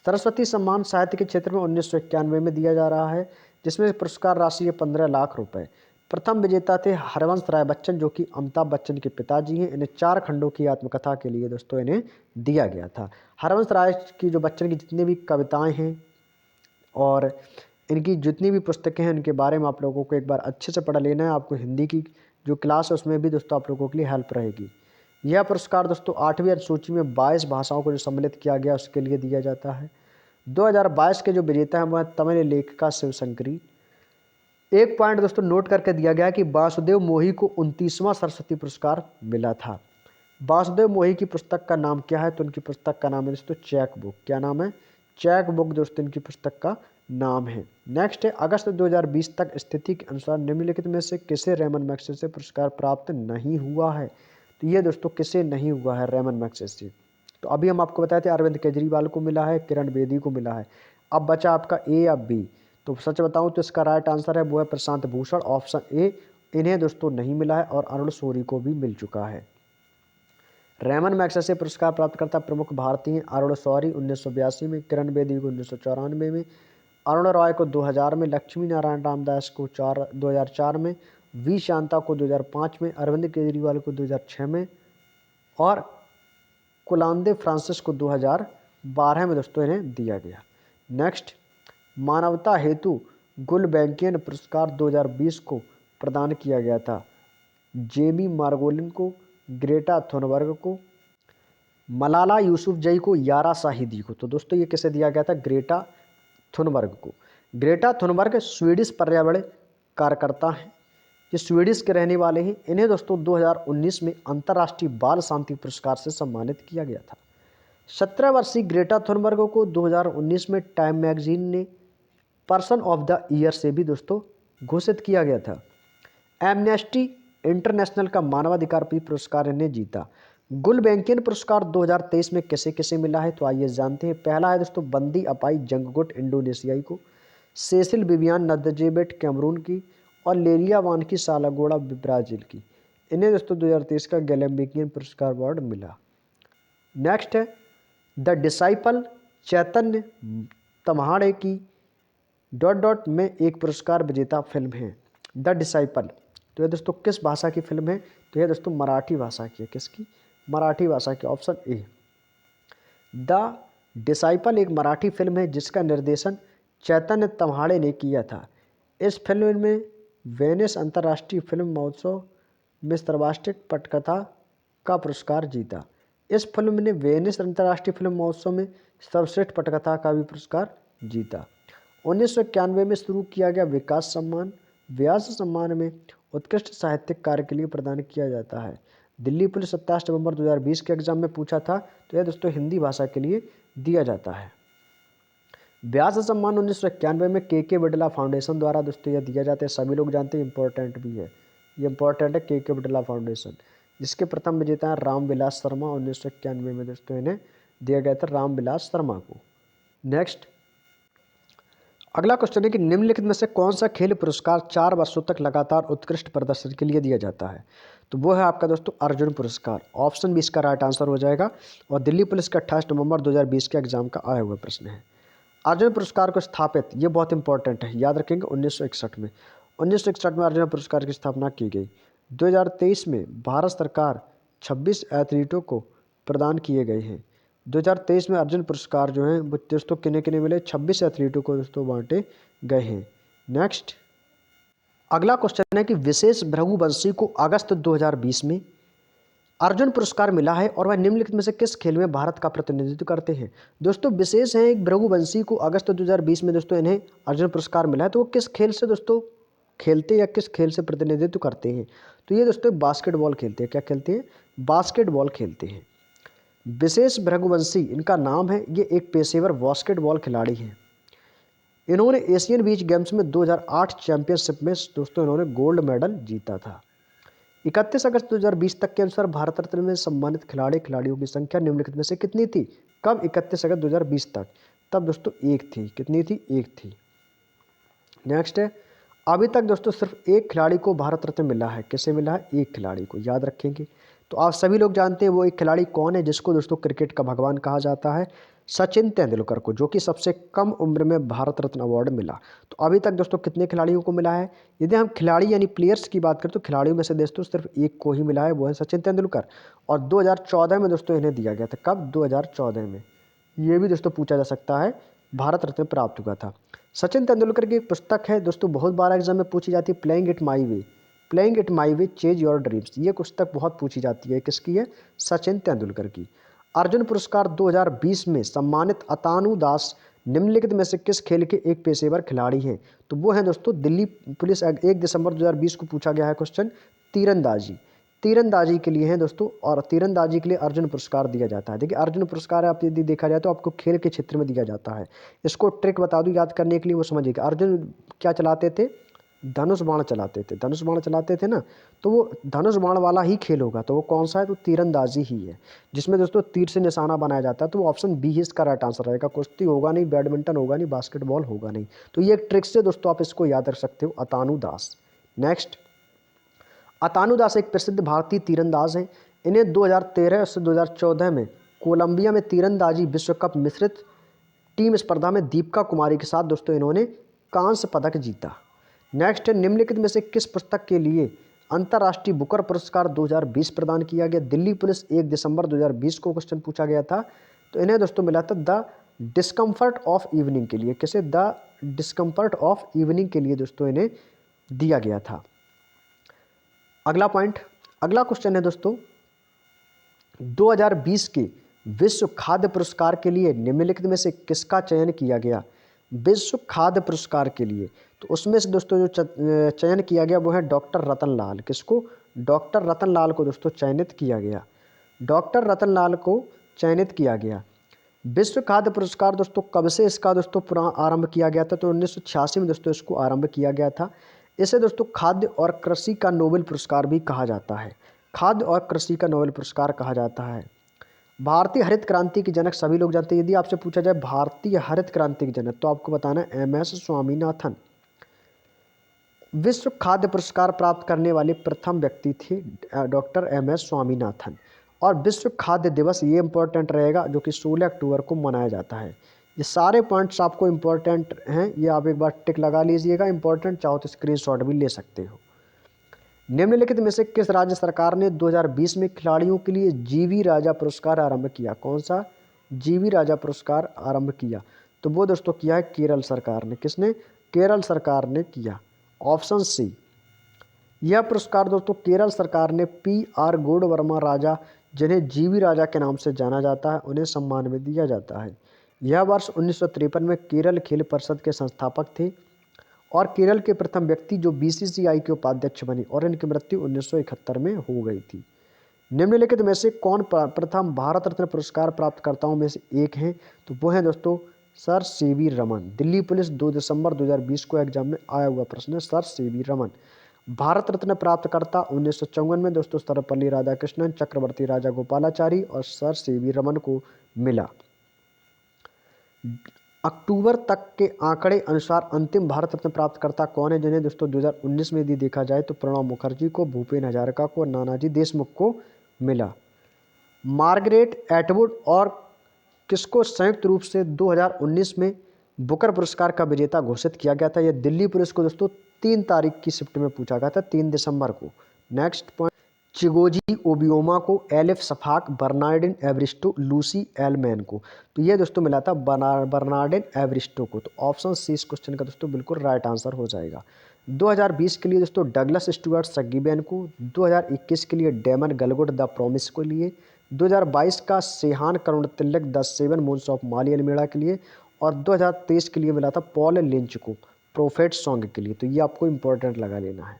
सरस्वती सम्मान साहित्य के क्षेत्र में 1991 में दिया जा रहा है, जिसमें पुरस्कार राशि है 15 लाख रुपए। प्रथम विजेता थे हरवंश राय बच्चन, जो कि अमिताभ बच्चन के पिताजी हैं। इन्हें 4 खंडों की आत्मकथा के लिए दोस्तों इन्हें दिया गया था। हरवंश राय की जो बच्चन की जितनी भी कविताएं हैं और इनकी जितनी भी पुस्तकें हैं उनके बारे में आप लोगों को एक बार अच्छे से पढ़ लेना है। आपको हिंदी की जो क्लास है उसमें भी दोस्तों आप लोगों के लिए हेल्प रहेगी। यह पुरस्कार दोस्तों 8वीं अनुसूची में 22 भाषाओं को जो सम्मिलित किया गया उसके लिए दिया जाता है। 2022 के जो विजेता हैं वह तमिल लेखिका शिवशंकरी। एक पॉइंट दोस्तों नोट करके दिया गया कि वासुदेव मोही को 29वां सरस्वती पुरस्कार मिला था। वासुदेव मोही की पुस्तक का नाम क्या है? तो उनकी पुस्तक का नाम है दोस्तों चेक बुक। क्या नाम है? चेक बुक दोस्तों इनकी पुस्तक का नाम है। नेक्स्ट है, अगस्त 2020 तक स्थिति के अनुसार निम्नलिखित में से किसे रेमन मैग्सेसे पुरस्कार प्राप्त नहीं हुआ है? तो ये दोस्तों किसे नहीं हुआ है रेमन मैग्सेसे? तो अभी हम आपको बताए थे अरविंद केजरीवाल को मिला है, किरण बेदी को मिला है। अब बचा आपका ए या बी। तो सच बताऊं तो इसका राइट आंसर है वो है प्रशांत भूषण, ऑप्शन ए। इन्हें दोस्तों नहीं मिला है और अरुण शौरी को भी मिल चुका है। रेमन मैग्सेसे पुरस्कार प्राप्तकर्ता प्रमुख भारतीय अरुण शौरी 1982 में, किरण बेदी को 1994 में, अरुण रॉय को 2000 में, लक्ष्मी नारायण रामदास को 2004 में, वी शांता को 2005 में, अरविंद केजरीवाल को 2006 में और कुलांदे फ्रांसिस को 2012 में दोस्तों इन्हें दिया गया। नेक्स्ट, मानवता हेतु गुलबैंकियन पुरस्कार 2020 को प्रदान किया गया था जेमी मार्गोलिन को, ग्रेटा थुनबर्ग को, मलाला यूसुफजई को, यारा शाहिदी को। तो दोस्तों ये किसे दिया गया था? ग्रेटा थुनबर्ग को। ग्रेटा थुनबर्ग स्वीडिश पर्यावरण कार्यकर्ता हैं, ये स्वीडिश के रहने वाले हैं। इन्हें दोस्तों 2019 में अंतर्राष्ट्रीय बाल शांति पुरस्कार से सम्मानित किया गया था। 17 वर्षीय ग्रेटा थुनबर्ग को 2019 में टाइम मैगजीन ने पर्सन ऑफ द ईयर से भी दोस्तों घोषित किया गया था। एमनेस्टी इंटरनेशनल का मानवाधिकार पुरस्कार इन्हें जीता। गुलबैंकियन पुरस्कार 2023 में किसे किसे मिला है? तो आइए जानते हैं। पहला है दोस्तों बंदी अपाई जंगगुट इंडोनेशियाई को, सेसिल विवियान नदजेबेट कैमरून की, और लेलिया वानकी सालागोड़ा ब्राजील की। इन्हें दोस्तों 2023 का गैलेम्बिकियन पुरस्कार अवार्ड मिला। नेक्स्ट है द डिसाइपल चैतन्य तम्हाड़े की में एक पुरस्कार विजेता फिल्म है द डिसाइपल। तो ये दोस्तों किस भाषा की फिल्म है? तो ये दोस्तों मराठी भाषा की है। किसकी? मराठी भाषा की, ऑप्शन ए। द डिसाइपल एक मराठी फिल्म है जिसका निर्देशन चैतन्य तम्हाड़े ने किया था। इस फिल्म में वेनिस अंतर्राष्ट्रीय फिल्म महोत्सव में सर्वश्रेष्ठ पटकथा का पुरस्कार जीता। इस फिल्म ने वेनिस अंतर्राष्ट्रीय फिल्म महोत्सव में सर्वश्रेष्ठ पटकथा का भी पुरस्कार जीता। 1991 में शुरू किया गया विकास सम्मान व्यास सम्मान में उत्कृष्ट साहित्यिक कार्य के लिए प्रदान किया जाता है। दिल्ली पुलिस 27 नवंबर 2020 के एग्जाम में पूछा था, तो यह दोस्तों हिंदी भाषा के लिए दिया जाता है। व्यास सम्मान 1991 में के बिड़ला फाउंडेशन द्वारा दोस्तों यह दिया जाता है। सभी लोग जानते हैं, इंपॉर्टेंट भी है, ये इंपॉर्टेंट है। के बिड़ला फाउंडेशन, जिसके प्रथम विजेता है रामविलास शर्मा। 1991 में दोस्तों इन्हें दिया गया था, रामविलास शर्मा को। नेक्स्ट अगला क्वेश्चन है कि निम्नलिखित में से कौन सा खेल पुरस्कार 4 वर्षों तक लगातार उत्कृष्ट प्रदर्शन के लिए दिया जाता है? तो वो है आपका दोस्तों अर्जुन पुरस्कार। ऑप्शन भी इसका राइट आंसर हो जाएगा, और दिल्ली पुलिस का 28 नवंबर 2020 के एग्जाम का आया हुआ प्रश्न है। अर्जुन पुरस्कार को स्थापित, ये बहुत इंपॉर्टेंट है, याद रखेंगे, 1961 में। 1961 में अर्जुन पुरस्कार की स्थापना की गई। 2023 में भारत सरकार 26 एथलीटों को प्रदान किए गए हैं। 2023 में अर्जुन पुरस्कार जो हैं वो दोस्तों किन्हें किन्हें मिले? 26 एथलीटों को दोस्तों बांटे गए हैं। नेक्स्ट अगला क्वेश्चन है कि विशेष भृगुवंशी को अगस्त 2020 में अर्जुन पुरस्कार मिला है और वह निम्नलिखित में से किस खेल में भारत का प्रतिनिधित्व करते हैं? दोस्तों विशेष है एक भृगुवंशी को अगस्त 2020 में दोस्तों इन्हें अर्जुन पुरस्कार मिला है। तो वो किस खेल से दोस्तों खेलते हैं या किस खेल से प्रतिनिधित्व करते हैं? तो ये दोस्तों बास्केटबॉल खेलते हैं। क्या खेलते हैं? बास्केटबॉल खेलते हैं। विशेष भृगुवंशी इनका नाम है, ये एक पेशेवर बास्केटबॉल खिलाड़ी हैं। इन्होंने एशियन बीच गेम्स में 2008 चैंपियनशिप में दोस्तों इन्होंने गोल्ड मेडल जीता था। 31 अगस्त 2020 तक के अनुसार भारत रत्न में सम्मानित खिलाड़ियों की संख्या निम्नलिखित में से कितनी थी? कब? 31 अगस्त 2020 तक। तब दोस्तों एक थी। कितनी थी? एक थी। नेक्स्ट है अभी तक दोस्तों सिर्फ एक खिलाड़ी को भारत रत्न मिला है। किसे मिला है? एक खिलाड़ी को, याद रखेंगे। तो आप सभी लोग जानते हैं वो एक खिलाड़ी कौन है जिसको दोस्तों क्रिकेट का भगवान कहा जाता है? सचिन तेंदुलकर को, जो कि सबसे कम उम्र में भारत रत्न अवार्ड मिला। तो अभी तक दोस्तों कितने खिलाड़ियों को मिला है? यदि हम खिलाड़ी यानी प्लेयर्स की बात करें तो खिलाड़ियों में से दोस्तों सिर्फ एक को ही मिला है, वो है सचिन तेंदुलकर। और 2014 में दोस्तों इन्हें दिया गया था। कब? 2014 में। ये भी दोस्तों पूछा जा सकता है, भारत रत्न प्राप्त हुआ था। सचिन तेंदुलकर की एक पुस्तक है दोस्तों, बहुत बार एग्जाम में पूछी जाती है, playing it my way. Playing it my way chase your dreams. ये पुस्तक बहुत पूछी जाती है। किसकी है? सचिन तेंदुलकर की। अर्जुन पुरस्कार 2020 में सम्मानित अतानु दास निम्नलिखित में से किस खेल के एक पेशेवर खिलाड़ी हैं? तो वो हैं दोस्तों दिल्ली पुलिस। 1 दिसंबर 2020 को पूछा गया है क्वेश्चन, तीरंदाजी। तीरंदाजी के लिए हैं दोस्तों, और तीरंदाजी के लिए अर्जुन पुरस्कार दिया जाता है। देखिए अर्जुन पुरस्कार आप यदि देखा जाए तो आपको खेल के क्षेत्र में दिया जाता है। इसको ट्रिक बता दूं याद करने के लिए, वो समझिएगा। अर्जुन क्या चलाते थे? धनुष बाण चलाते थे। धनुष बाण चलाते थे ना, तो वो धनुष बाण वाला ही खेल होगा। तो वो कौन सा है? तो तीरंदाजी ही है, जिसमें दोस्तों तीर से निशाना बनाया जाता है। तो वो ऑप्शन बी ही इसका राइट आंसर रहेगा। कुश्ती होगा नहीं, बैडमिंटन होगा नहीं, बास्केटबॉल होगा नहीं। तो ये एक ट्रिक से दोस्तों आप इसको याद रख सकते हो, अतानु दास। नेक्स्ट अतानु दास एक प्रसिद्ध भारतीय तीरंदाज हैं। इन्हें 2013 से 2014 में कोलंबिया में तीरंदाजी विश्व कप मिश्रित टीम स्पर्धा में दीपिका कुमारी के साथ दोस्तों इन्होंने कांस्य पदक जीता। नेक्स्ट है निम्नलिखित में से किस पुस्तक के लिए अंतर्राष्ट्रीय बुकर पुरस्कार 2020 प्रदान किया गया? दिल्ली पुलिस 1 दिसंबर 2020 को क्वेश्चन पूछा गया था। तो इन्हें दोस्तों मिला था द डिस्कम्फर्ट ऑफ इवनिंग के लिए। किसे? द डिस्कम्फर्ट ऑफ इवनिंग के लिए दोस्तों इन्हें दिया गया था। अगला पॉइंट, अगला क्वेश्चन है दोस्तों, 2020 के विश्व खाद्य पुरस्कार के लिए निम्नलिखित में से किसका चयन किया गया? विश्व खाद्य पुरस्कार के लिए तो उसमें से दोस्तों जो चयन किया गया वो है डॉक्टर रतन लाल। किसको? डॉक्टर रतन लाल को दोस्तों चयनित किया गया। डॉक्टर रतन लाल को चयनित किया गया। विश्व खाद्य पुरस्कार दोस्तों कब से इसका दोस्तों आरंभ किया गया था? तो 1986 में दोस्तों इसको आरंभ किया गया था। इसे दोस्तों खाद्य और कृषि का नोबेल पुरस्कार भी कहा जाता है। खाद्य और कृषि का नोबेल पुरस्कार कहा जाता है। भारतीय हरित क्रांति के जनक सभी लोग जानते हैं। यदि आपसे पूछा जाए भारतीय हरित क्रांति के जनक तो आपको बताना है MS स्वामीनाथन। विश्व खाद्य पुरस्कार प्राप्त करने वाले प्रथम व्यक्ति थे डॉक्टर MS स्वामीनाथन। और विश्व खाद्य दिवस ये इंपॉर्टेंट रहेगा जो कि 16 अक्टूबर को मनाया जाता है। ये सारे पॉइंट्स आपको इम्पोर्टेंट हैं, ये आप एक बार टिक लगा लीजिएगा। इंपॉर्टेंट चाहो तो स्क्रीनशॉट भी ले सकते हो। निम्नलिखित में से किस राज्य सरकार ने 2020 में खिलाड़ियों के लिए GV राजा पुरस्कार आरंभ किया? कौन सा GV राजा पुरस्कार आरंभ किया? तो वो दोस्तों किया है केरल सरकार ने। किसने? केरल सरकार ने किया। Option C. यह पुरस्कार दोस्तों केरल सरकार ने PR गौड़ वर्मा राजा, जिन्हें GV राजा के नाम से जाना जाता है, उन्हें सम्मान में दिया जाता है। यह वर्ष 1953 में केरल खेल परिषद के संस्थापक थे और केरल के प्रथम व्यक्ति जो BCCI के उपाध्यक्ष बने और इनकी मृत्यु 1971 में हो गई थी। निम्नलिखित में से कौन प्रथम भारत रत्न पुरस्कार प्राप्तकर्ताओं में से एक हैं? तो वो हैं दोस्तों sir CV Raman. Delhi police 2 दिसंबर 2020 को एग्जाम में आया हुआ प्रश्न है, सर CV रमन। भारत रत्न प्राप्तकर्ता 1954 में दोस्तों सर्वपल्ली राधाकृष्णन, चक्रवर्ती राजा गोपालाचारी और सर CV रमन को मिला। अक्टूबर तक के आंकड़े अनुसार अंतिम भारत रत्न प्राप्तकर्ता कौन है, जिन्हें दोस्तों 2019 में यदि देखा जाए तो प्रणब मुखर्जी को, भूपेन हजारिका को, नानाजी देशमुख को मिला। मार्गरेट एटवुड और किसको संयुक्त रूप से 2019 में बुकर पुरस्कार का विजेता घोषित किया गया था? यह दिल्ली पुलिस को दोस्तों 3 तारीख की शिफ्ट में पूछा गया था, 3 दिसंबर को। नेक्स्ट पॉइंट, चिगोजी ओबियोमा को, एलिफ सफाक, बर्नार्डिन एवरिस्टो, लूसी एलमैन को। तो ये दोस्तों मिला था बर्नार्डिन एवरिस्टो को। तो ऑप्शन सी इस क्वेश्चन का दोस्तों बिल्कुल राइट आंसर हो जाएगा। 2020 के लिए दोस्तों डगलस स्टुअर्ट सग्गीबेन को, 2021 के लिए डेमन गलगुड द प्रॉमिस को लिए, 2022 का सेहान करुण तिलक द 7 मून्स ऑफ माली अलमेड़ा के लिए और 2023 के लिए मिला था पॉल लिंच को प्रोफेट सॉन्ग के लिए। तो ये आपको इंपॉर्टेंट लगा लेना है।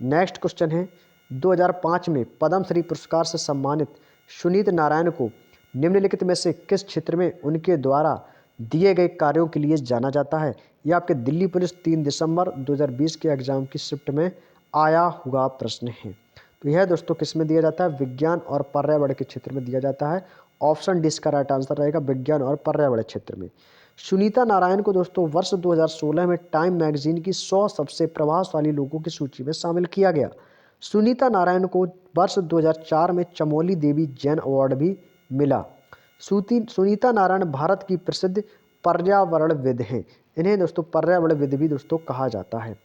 नेक्स्ट क्वेश्चन है, 2005 में पद्मश्री पुरस्कार से सम्मानित सुनीत नारायण को निम्नलिखित में से किस क्षेत्र में उनके द्वारा दिए गए कार्यों के लिए जाना जाता है? यह आपके दिल्ली पुलिस 3 दिसंबर 2020 के एग्जाम की शिफ्ट में आया हुआ प्रश्न है। तो यह दोस्तों किस में दिया जाता है? विज्ञान और पर्यावरण के क्षेत्र में दिया जाता है। ऑप्शन डी इसका राइट आंसर रहेगा, विज्ञान और पर्यावरण क्षेत्र में। सुनीता नारायण को दोस्तों वर्ष 2016 में टाइम मैगजीन की 100 सबसे प्रभावशाली लोगों की सूची में शामिल किया गया। सुनीता नारायण को वर्ष 2004 में चमोली देवी जैन अवार्ड भी मिला। सुनीता नारायण भारत की प्रसिद्ध पर्यावरणविद हैं। इन्हें दोस्तों पर्यावरणविद भी दोस्तों कहा जाता है।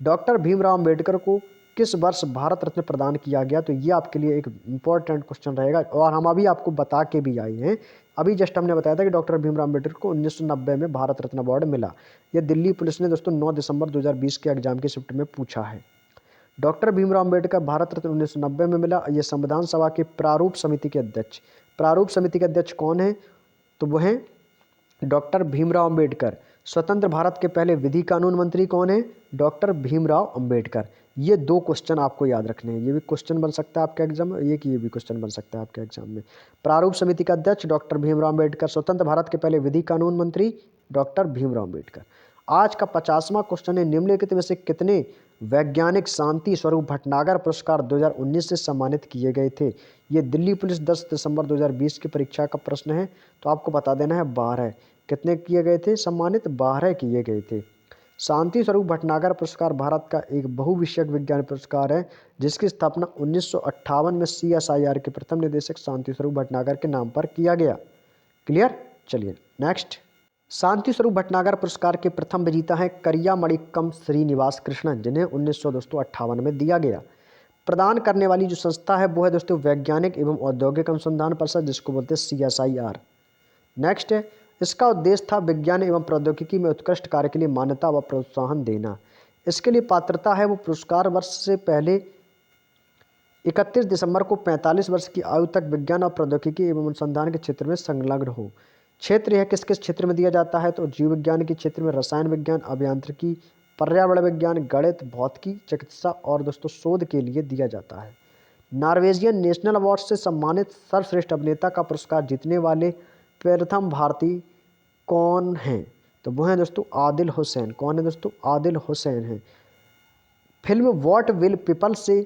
डॉक्टर भीमराव अम्बेडकर को किस वर्ष भारत रत्न प्रदान किया गया? तो ये आपके लिए एक इम्पॉर्टेंट क्वेश्चन रहेगा और हम अभी आपको बता के भी आए हैं। अभी जस्ट हमने बताया था कि डॉक्टर भीमराव अम्बेडकर को 1990 में भारत रत्न अवार्ड मिला। यह दिल्ली पुलिस ने दोस्तों 9 दिसंबर 2020 के एग्जाम की शिफ्ट में पूछा है। डॉक्टर भीमराव अम्बेडकर भारत रत्न 1990 में मिला। ये संविधान सभा के प्रारूप समिति के अध्यक्ष, प्रारूप समिति के अध्यक्ष कौन है? तो वो हैं डॉक्टर भीमराव अम्बेडकर। स्वतंत्र भारत के पहले विधि कानून मंत्री कौन है? डॉक्टर भीमराव अम्बेडकर। ये 2 क्वेश्चन आपको याद रखने हैं। ये भी क्वेश्चन बन सकता है आपके एग्जाम में, ये भी क्वेश्चन बन सकता है आपके एग्जाम में। प्रारूप समिति का अध्यक्ष डॉक्टर भीमराव अम्बेडकर, स्वतंत्र भारत के पहले विधि कानून मंत्री डॉक्टर भीमराव अम्बेडकर। आज का 50वां क्वेश्चन है, निम्नलिखित में से कितने वैज्ञानिक शांति स्वरूप भटनागर पुरस्कार 2019 से सम्मानित किए गए थे? ये दिल्ली पुलिस 10 दिसंबर 2020 की परीक्षा का प्रश्न है। तो आपको बता देना है 12। कितने किए गए थे सम्मानित? 12 किए गए थे। शांति स्वरूप भटनागर पुरस्कार भारत का एक बहुविषयक विज्ञान पुरस्कार है जिसकी स्थापना 1958 में CSIR के प्रथम निदेशक शांति स्वरूप भटनागर के नाम पर किया गया। क्लियर? चलिए नेक्स्ट। शांति स्वरूप भटनागर पुरस्कार के प्रथम विजेता हैं करियामणिक्कम श्रीनिवास कृष्णन, जिन्हें 1958 में दिया गया। प्रदान करने वाली जो संस्था है वो है दोस्तों वैज्ञानिक एवं औद्योगिक अनुसंधान परिषद, जिसको बोलते हैं CSIR। नेक्स्ट है, इसका उद्देश्य था विज्ञान एवं प्रौद्योगिकी में उत्कृष्ट कार्य के लिए मान्यता व प्रोत्साहन देना। इसके लिए पात्रता है वो पुरस्कार वर्ष से पहले 31 दिसंबर को 45 वर्ष की आयु तक विज्ञान और प्रौद्योगिकी एवं अनुसंधान के क्षेत्र में संलग्न हो। क्षेत्र यह किस किस क्षेत्र में दिया जाता है, तो जीव विज्ञान के क्षेत्र में, रसायन विज्ञान, अभियांत्रिकी, पर्यावरण विज्ञान, गणित, भौतिकी, चिकित्सा और दोस्तों शोध के लिए दिया जाता है। नॉर्वेजियन नेशनल अवार्ड से सम्मानित सर्वश्रेष्ठ अभिनेता का पुरस्कार जीतने वाले प्रथम भारतीय कौन हैं, तो वो हैं दोस्तों आदिल हुसैन। कौन है दोस्तों? आदिल हुसैन हैं। फिल्म व्हाट विल पीपल से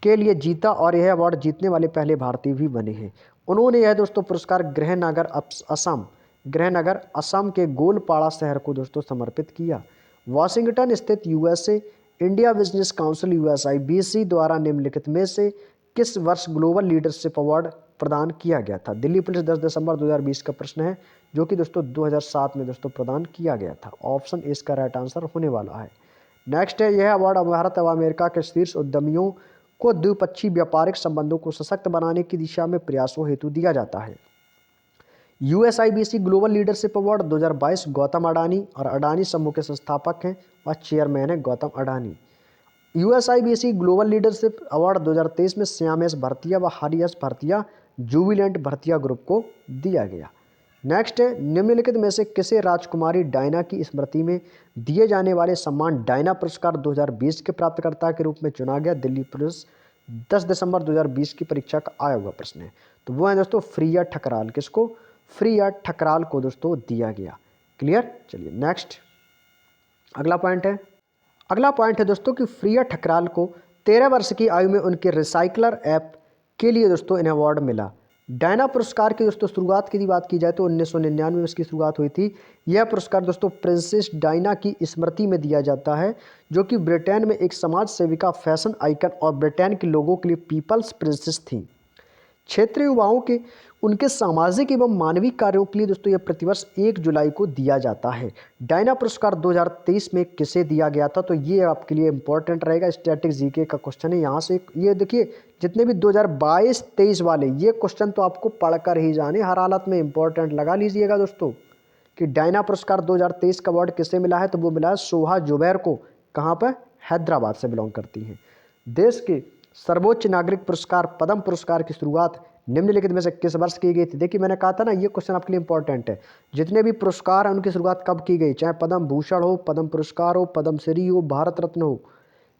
के लिए जीता और यह अवार्ड जीतने वाले पहले भारतीय भी बने हैं। उन्होंने यह दोस्तों पुरस्कार गृहनगर असम के गोलपाड़ा शहर को दोस्तों समर्पित किया। वाशिंगटन स्थित USA India business council USIBC द्वारा निम्नलिखित में से किस वर्ष ग्लोबल लीडरशिप अवार्ड प्रदान किया गया था? दिल्ली पुलिस 10 दिसंबर 2020 का प्रश्न है, जो कि दोस्तों 2007 में दोस्तों प्रदान किया गया था। ऑप्शन ए इसका राइट आंसर होने वाला है। नेक्स्ट है, यह अवार्ड भारत व अमेरिका के शीर्ष उद्यमियों को द्विपक्षीय व्यापारिक संबंधों को सशक्त बनाने की दिशा में प्रयासों हेतु दिया जाता है। USIBC global leadership award 2022 Gautam Adani और अडानी समूह के संस्थापक हैं और चेयरमैन है Gautam Adani. USIBC global leadership award 2023 में श्याम एस भरतिया व हरि एस भरतिया जुबिलेंट भरतिया ग्रुप को दिया गया। नेक्स्ट है, निम्नलिखित में से किसे राजकुमारी डायना की स्मृति में दिए जाने वाले सम्मान डायना पुरस्कार 2020 के प्राप्तकर्ता के रूप में चुना गया? दिल्ली पुलिस 10 दिसंबर 2020 की परीक्षा का आया हुआ प्रश्न है। तो वो है दोस्तों फ्रिया ठकराल। किसको? फ्रिया ठकराल को दोस्तों दिया गया। क्लियर? चलिए नेक्स्ट अगला पॉइंट है दोस्तों कि फ्रिया ठकराल को 13 वर्ष की आयु में उनके रिसाइकलर ऐप के लिए दोस्तों इन्हें अवार्ड मिला। डायना पुरस्कार की दोस्तों शुरुआत की बात की जाए तो 1999 में इसकी शुरुआत हुई थी। यह पुरस्कार दोस्तों प्रिंसेस डायना की स्मृति में दिया जाता है, जो कि ब्रिटेन में एक समाज सेविका, फैशन आइकन और ब्रिटेन के लोगों के लिए पीपल्स प्रिंसेस थी। क्षेत्रीय युवाओं के उनके सामाजिक एवं मानवीय कार्यों के लिए दोस्तों यह प्रतिवर्ष 1 जुलाई को दिया जाता है। डायना पुरस्कार 2023 में किसे दिया गया था, तो ये आपके लिए इंपॉर्टेंट रहेगा। स्टैटिक जीके का क्वेश्चन है। यहाँ से ये देखिए, जितने भी 2022-23 वाले ये क्वेश्चन तो आपको पढ़कर ही जाने, हर हालत में इंपॉर्टेंट लगा लीजिएगा दोस्तों कि डायना पुरस्कार 2023 का अवार्ड किसे मिला है, तो वो मिला है सोहा जुबैर को। कहाँ पर? हैदराबाद से बिलोंग करती हैं। देश के सर्वोच्च नागरिक पुरस्कार पद्म पुरस्कार की शुरुआत निम्नलिखित में से किस वर्ष की गई थी? देखिए मैंने कहा था ना, ये क्वेश्चन आपके लिए इंपॉर्टेंट है। जितने भी पुरस्कार हैं उनकी शुरुआत कब की गई, चाहे पद्म भूषण हो, पद्म पुरस्कार हो, पद्मश्री हो, भारत रत्न हो,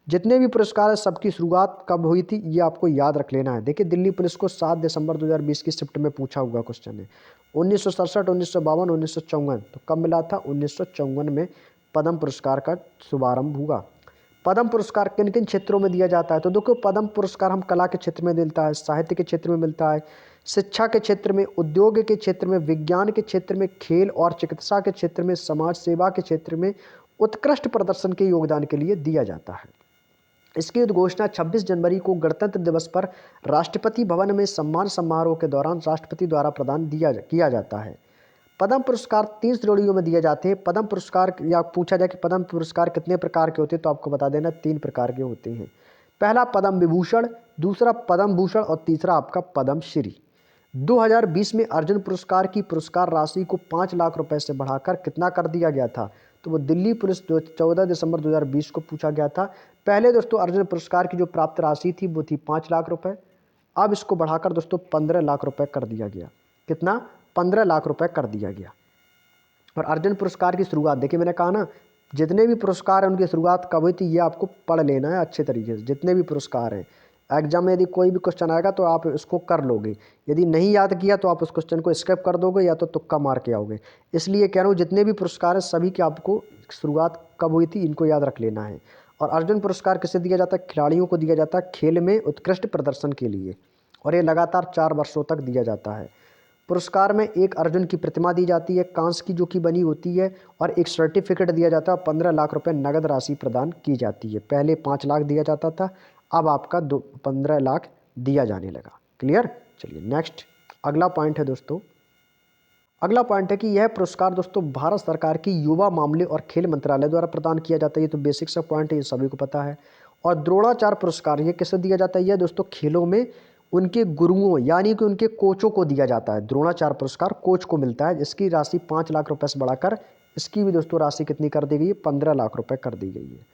जितने भी पुरस्कार है सबकी शुरुआत कब हुई थी, ये आपको याद रख लेना है। देखिए दिल्ली पुलिस को 7 दिसंबर 2020 की शिफ्ट में पूछा हुआ क्वेश्चन है। 1967, 1952, 1954, तो कब मिला था? 1954 में पद्म पुरस्कार का शुभारंभ हुआ। पद्म पुरस्कार किन किन क्षेत्रों में दिया जाता है, तो देखो पद्म पुरस्कार हम कला के क्षेत्र में मिलता है, साहित्य के क्षेत्र में मिलता है, शिक्षा के क्षेत्र में, उद्योग के क्षेत्र में, विज्ञान के क्षेत्र में, खेल और चिकित्सा के क्षेत्र में, समाज सेवा के क्षेत्र में उत्कृष्ट प्रदर्शन के योगदान के लिए दिया जाता है। इसकी उद्घोषणा 26 जनवरी को गणतंत्र दिवस पर राष्ट्रपति भवन में सम्मान समारोह के दौरान राष्ट्रपति द्वारा प्रदान किया जाता है। पद्म पुरस्कार 3 श्रेणियों में दिए जाते हैं। पद्म पुरस्कार, या पूछा जाए कि पद्म पुरस्कार कितने प्रकार के होते हैं, तो आपको बता देना 3 प्रकार के होते हैं। पहला पद्म विभूषण, दूसरा पद्म भूषण और तीसरा आपका पद्मश्री। 2020 में अर्जुन पुरस्कार की पुरस्कार राशि को 5 लाख रुपए से बढ़ाकर कितना कर दिया गया था, तो वो दिल्ली पुलिस 14 दिसंबर 2020 को पूछा गया था। पहले दोस्तों अर्जुन पुरस्कार की जो प्राप्त राशि थी वो थी 5 लाख रुपए, अब इसको बढ़ाकर दोस्तों 15 लाख रुपए कर दिया गया। कितना? 15 लाख रुपए कर दिया गया। और अर्जुन पुरस्कार की शुरुआत, देखिए मैंने कहा ना, जितने भी पुरस्कार हैं उनकी शुरुआत कब हुई थी, ये आपको पढ़ लेना है अच्छे तरीके से। जितने भी पुरस्कार हैं, एग्जाम में यदि कोई भी क्वेश्चन आएगा तो आप इसको कर लोगे, यदि नहीं याद किया तो आप उस क्वेश्चन को स्किप कर दोगे या तो तुक्का मार के आओगे। इसलिए कह रहा हूँ जितने भी पुरस्कार हैं सभी की आपको शुरुआत कब हुई थी, इनको याद रख लेना है। और अर्जुन पुरस्कार किसे दिया जाता है? खिलाड़ियों को दिया जाता है खेल में उत्कृष्ट प्रदर्शन के लिए, और ये लगातार 4 वर्षों तक दिया जाता है। पुरस्कार में एक अर्जुन की प्रतिमा दी जाती है, कांस्य की जो कि बनी होती है, और एक सर्टिफिकेट दिया जाता है। 15 लाख रुपए नगद राशि प्रदान की जाती है। पहले 5 लाख दिया जाता था, अब आपका 15 लाख दिया जाने लगा। क्लियर? चलिए नेक्स्ट अगला पॉइंट है दोस्तों, अगला पॉइंट है कि यह पुरस्कार दोस्तों भारत सरकार की युवा मामले और खेल मंत्रालय द्वारा प्रदान किया जाता है। ये तो बेसिक सा पॉइंट है, ये सभी को पता है। और द्रोणाचार्य पुरस्कार ये किसे दिया जाता है? यह दोस्तों खेलों में उनके गुरुओं यानी कि उनके कोचों को दिया जाता है। द्रोणाचार्य पुरस्कार कोच को मिलता है। इसकी राशि 5 लाख रुपए से बढ़ाकर इसकी भी दोस्तों राशि कितनी कर दी गई है? 15 लाख रुपए कर दी गई है।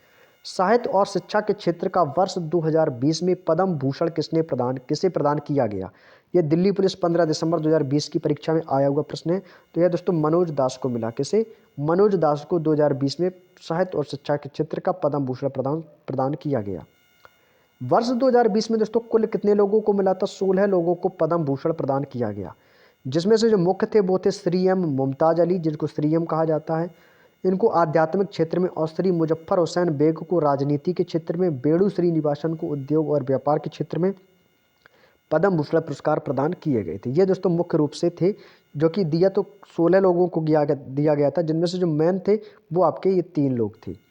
साहित्य और शिक्षा के क्षेत्र का वर्ष 2020 में पद्म भूषण किसे प्रदान किया गया? ये दिल्ली पुलिस 15 दिसंबर 2020 की परीक्षा में आया हुआ प्रश्न है। तो यह दोस्तों मनोज दास को मिला। किसे? मनोज दास को 2020 में साहित्य और शिक्षा के क्षेत्र का पद्म भूषण प्रदान किया गया। वर्ष 2020 में दोस्तों कुल कितने लोगों को मिला था? 16 लोगों को पद्म भूषण प्रदान किया गया, जिसमें से जो मुख्य थे वो थे श्री एम मुमताज़ अली, जिनको श्री एम कहा जाता है, इनको आध्यात्मिक क्षेत्र में, और श्री मुजफ्फर हुसैन बेग को राजनीति के क्षेत्र में, बेड़ू श्रीनिवासन को उद्योग और व्यापार के क्षेत्र में पद्म भूषण पुरस्कार प्रदान किए गए थे। ये दोस्तों मुख्य रूप से थे, जो कि दिया तो 16 लोगों को दिया गया था, जिनमें से जो मेन थे वो आपके ये 3 लोग थे।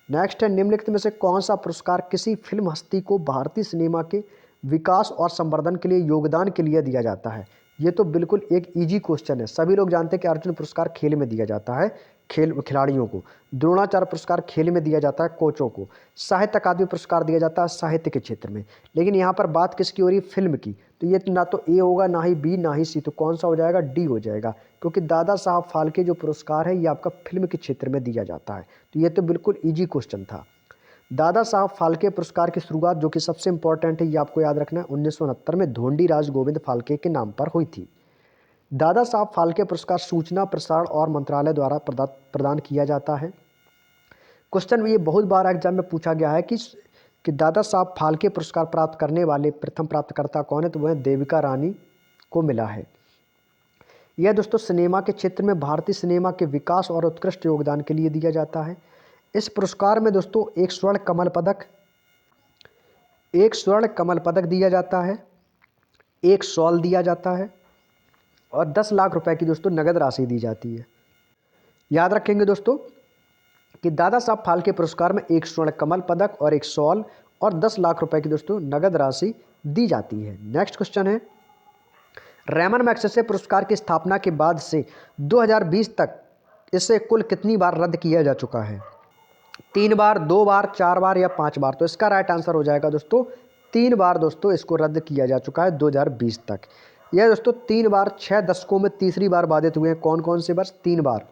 नेक्स्ट है, निम्नलिखित में से कौन सा पुरस्कार किसी फिल्म हस्ती को भारतीय सिनेमा के विकास और संवर्धन के लिए योगदान के लिए दिया जाता है? ये तो बिल्कुल एक इजी क्वेश्चन है। सभी लोग जानते हैं कि अर्जुन पुरस्कार खेल में दिया जाता है खिलाड़ियों को, द्रोणाचार्य पुरस्कार खेल में दिया जाता है कोचों को, साहित्य अकादमी पुरस्कार दिया जाता है साहित्य के क्षेत्र में। लेकिन यहाँ पर बात किसकी हो रही है? फिल्म की। तो ये ना तो ए होगा, ना ही बी, ना ही सी, तो कौन सा हो जाएगा? डी हो जाएगा, क्योंकि दादा साहब फाल्के जो पुरस्कार है ये आपका फिल्म के क्षेत्र में दिया जाता है। तो ये तो बिल्कुल ईजी क्वेश्चन था। दादा साहब फाल्के पुरस्कार की शुरुआत, जो कि सबसे इंपॉर्टेंट है, ये आपको याद रखना है, 1969 में धोंडी राज गोविंद फाल्के के नाम पर हुई थी। दादा साहब फाल्के पुरस्कार सूचना प्रसारण और मंत्रालय द्वारा प्रदान किया जाता है। क्वेश्चन ये बहुत बार एग्जाम में पूछा गया है कि दादा साहब फाल्के पुरस्कार प्राप्त करने वाले प्रथम प्राप्तकर्ता कौन है? तो वह देविका रानी को मिला है। यह दोस्तों सिनेमा के क्षेत्र में भारतीय सिनेमा के विकास और उत्कृष्ट योगदान के लिए दिया जाता है। इस पुरस्कार में दोस्तों एक स्वर्ण कमल पदक दिया जाता है, एक शॉल दिया जाता है और 10 लाख रुपए की दोस्तों नगद राशि दी जाती है। याद रखेंगे दोस्तों कि दादा साहब फाल्के पुरस्कार में एक स्वर्ण कमल पदक और एक शॉल और 10 लाख रुपए की दोस्तों नगद राशि दी जाती है। नेक्स्ट क्वेश्चन है, रैमन मैग्सेसे पुरस्कार की स्थापना के बाद से 2020 तक इसे कुल कितनी बार रद्द किया जा चुका है? 3 बार, 2 बार, 4 बार या 5 बार? तो इसका राइट आंसर हो जाएगा दोस्तों 3 बार दोस्तों इसको रद्द किया जा चुका है 2020 तक। यह दोस्तों 3 बार 6 दशकों में तीसरी बार बाधित हुए हैं। कौन कौन से वर्ष? 3 बार।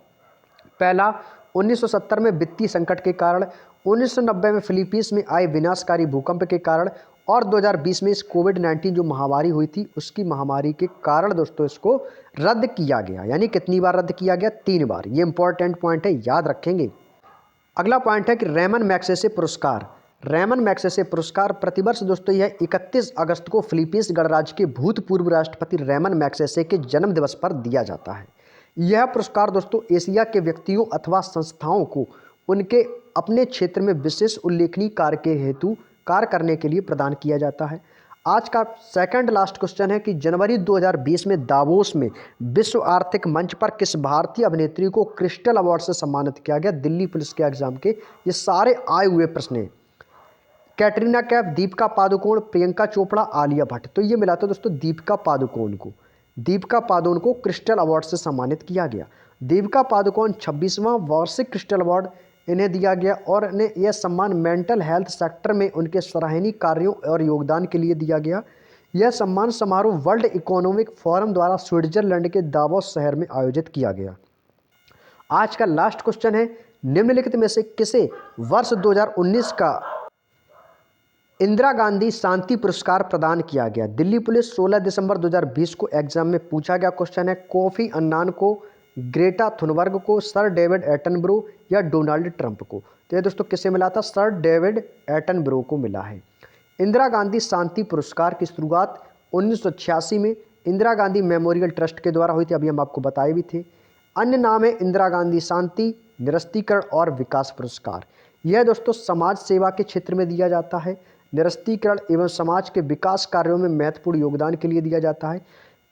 पहला 1970 में वित्तीय संकट के कारण, 1990 में फिलीपींस में आए विनाशकारी भूकंप के कारण और 2020 में इस कोविड-19 जो महामारी हुई थी उसकी महामारी के कारण दोस्तों इसको रद्द किया गया। यानी कितनी बार रद्द किया गया? 3 बार। ये इंपॉर्टेंट पॉइंट है, याद रखेंगे। अगला पॉइंट है कि रैमन मैग्सेसे पुरस्कार प्रतिवर्ष दोस्तों यह 31 अगस्त को फिलीपींस गणराज्य के भूतपूर्व राष्ट्रपति रैमन मैग्सेसे के जन्म दिवस पर दिया जाता है। यह पुरस्कार दोस्तों एशिया के व्यक्तियों अथवा संस्थाओं को उनके अपने क्षेत्र में विशेष उल्लेखनीय कार्य करने के लिए प्रदान किया जाता है। आज का सेकंड लास्ट क्वेश्चन है कि जनवरी 2020 में दावोस में विश्व आर्थिक मंच पर किस भारतीय अभिनेत्री को क्रिस्टल अवार्ड से सम्मानित किया गया? दिल्ली पुलिस के एग्जाम के ये सारे आए हुए प्रश्न हैं। कैटरीना कैफ, दीपिका पादुकोण, प्रियंका चोपड़ा, आलिया भट्ट। तो ये मिला था दोस्तों दीपिका पादुकोण को क्रिस्टल अवार्ड से सम्मानित किया गया। दीपिका पादुकोण 26वां वार्षिक क्रिस्टल अवार्ड इन्हें दिया गया और इन्हें यह सम्मान मेंटल हेल्थ सेक्टर में उनके सराहनीय कार्यों और योगदान के लिए दिया गया। यह सम्मान समारोह वर्ल्ड इकोनॉमिक फोरम द्वारा स्विट्जरलैंड के दावोस शहर में आयोजित किया गया। आज का लास्ट क्वेश्चन है, निम्नलिखित में से किसे वर्ष 2019 का इंदिरा गांधी शांति पुरस्कार प्रदान किया गया? दिल्ली पुलिस 16 दिसंबर 2020 को एग्जाम में पूछा गया क्वेश्चन है। कोफी अन्नान को, ग्रेटा थुनबर्ग को, सर डेविड एटनबरो या डोनाल्ड ट्रंप को? तो ये दोस्तों किसे मिला था? सर डेविड एटनबरो को मिला है। इंदिरा गांधी शांति पुरस्कार की शुरुआत 1986 में इंदिरा गांधी मेमोरियल ट्रस्ट के द्वारा हुई थी, अभी हम आपको बताए भी थे। अन्य नाम है इंदिरा गांधी शांति, निरस्तीकरण और विकास पुरस्कार। यह दोस्तों समाज सेवा के क्षेत्र में दिया जाता है। निरस्तीकरण एवं समाज के विकास कार्यों में महत्वपूर्ण योगदान के लिए दिया जाता है।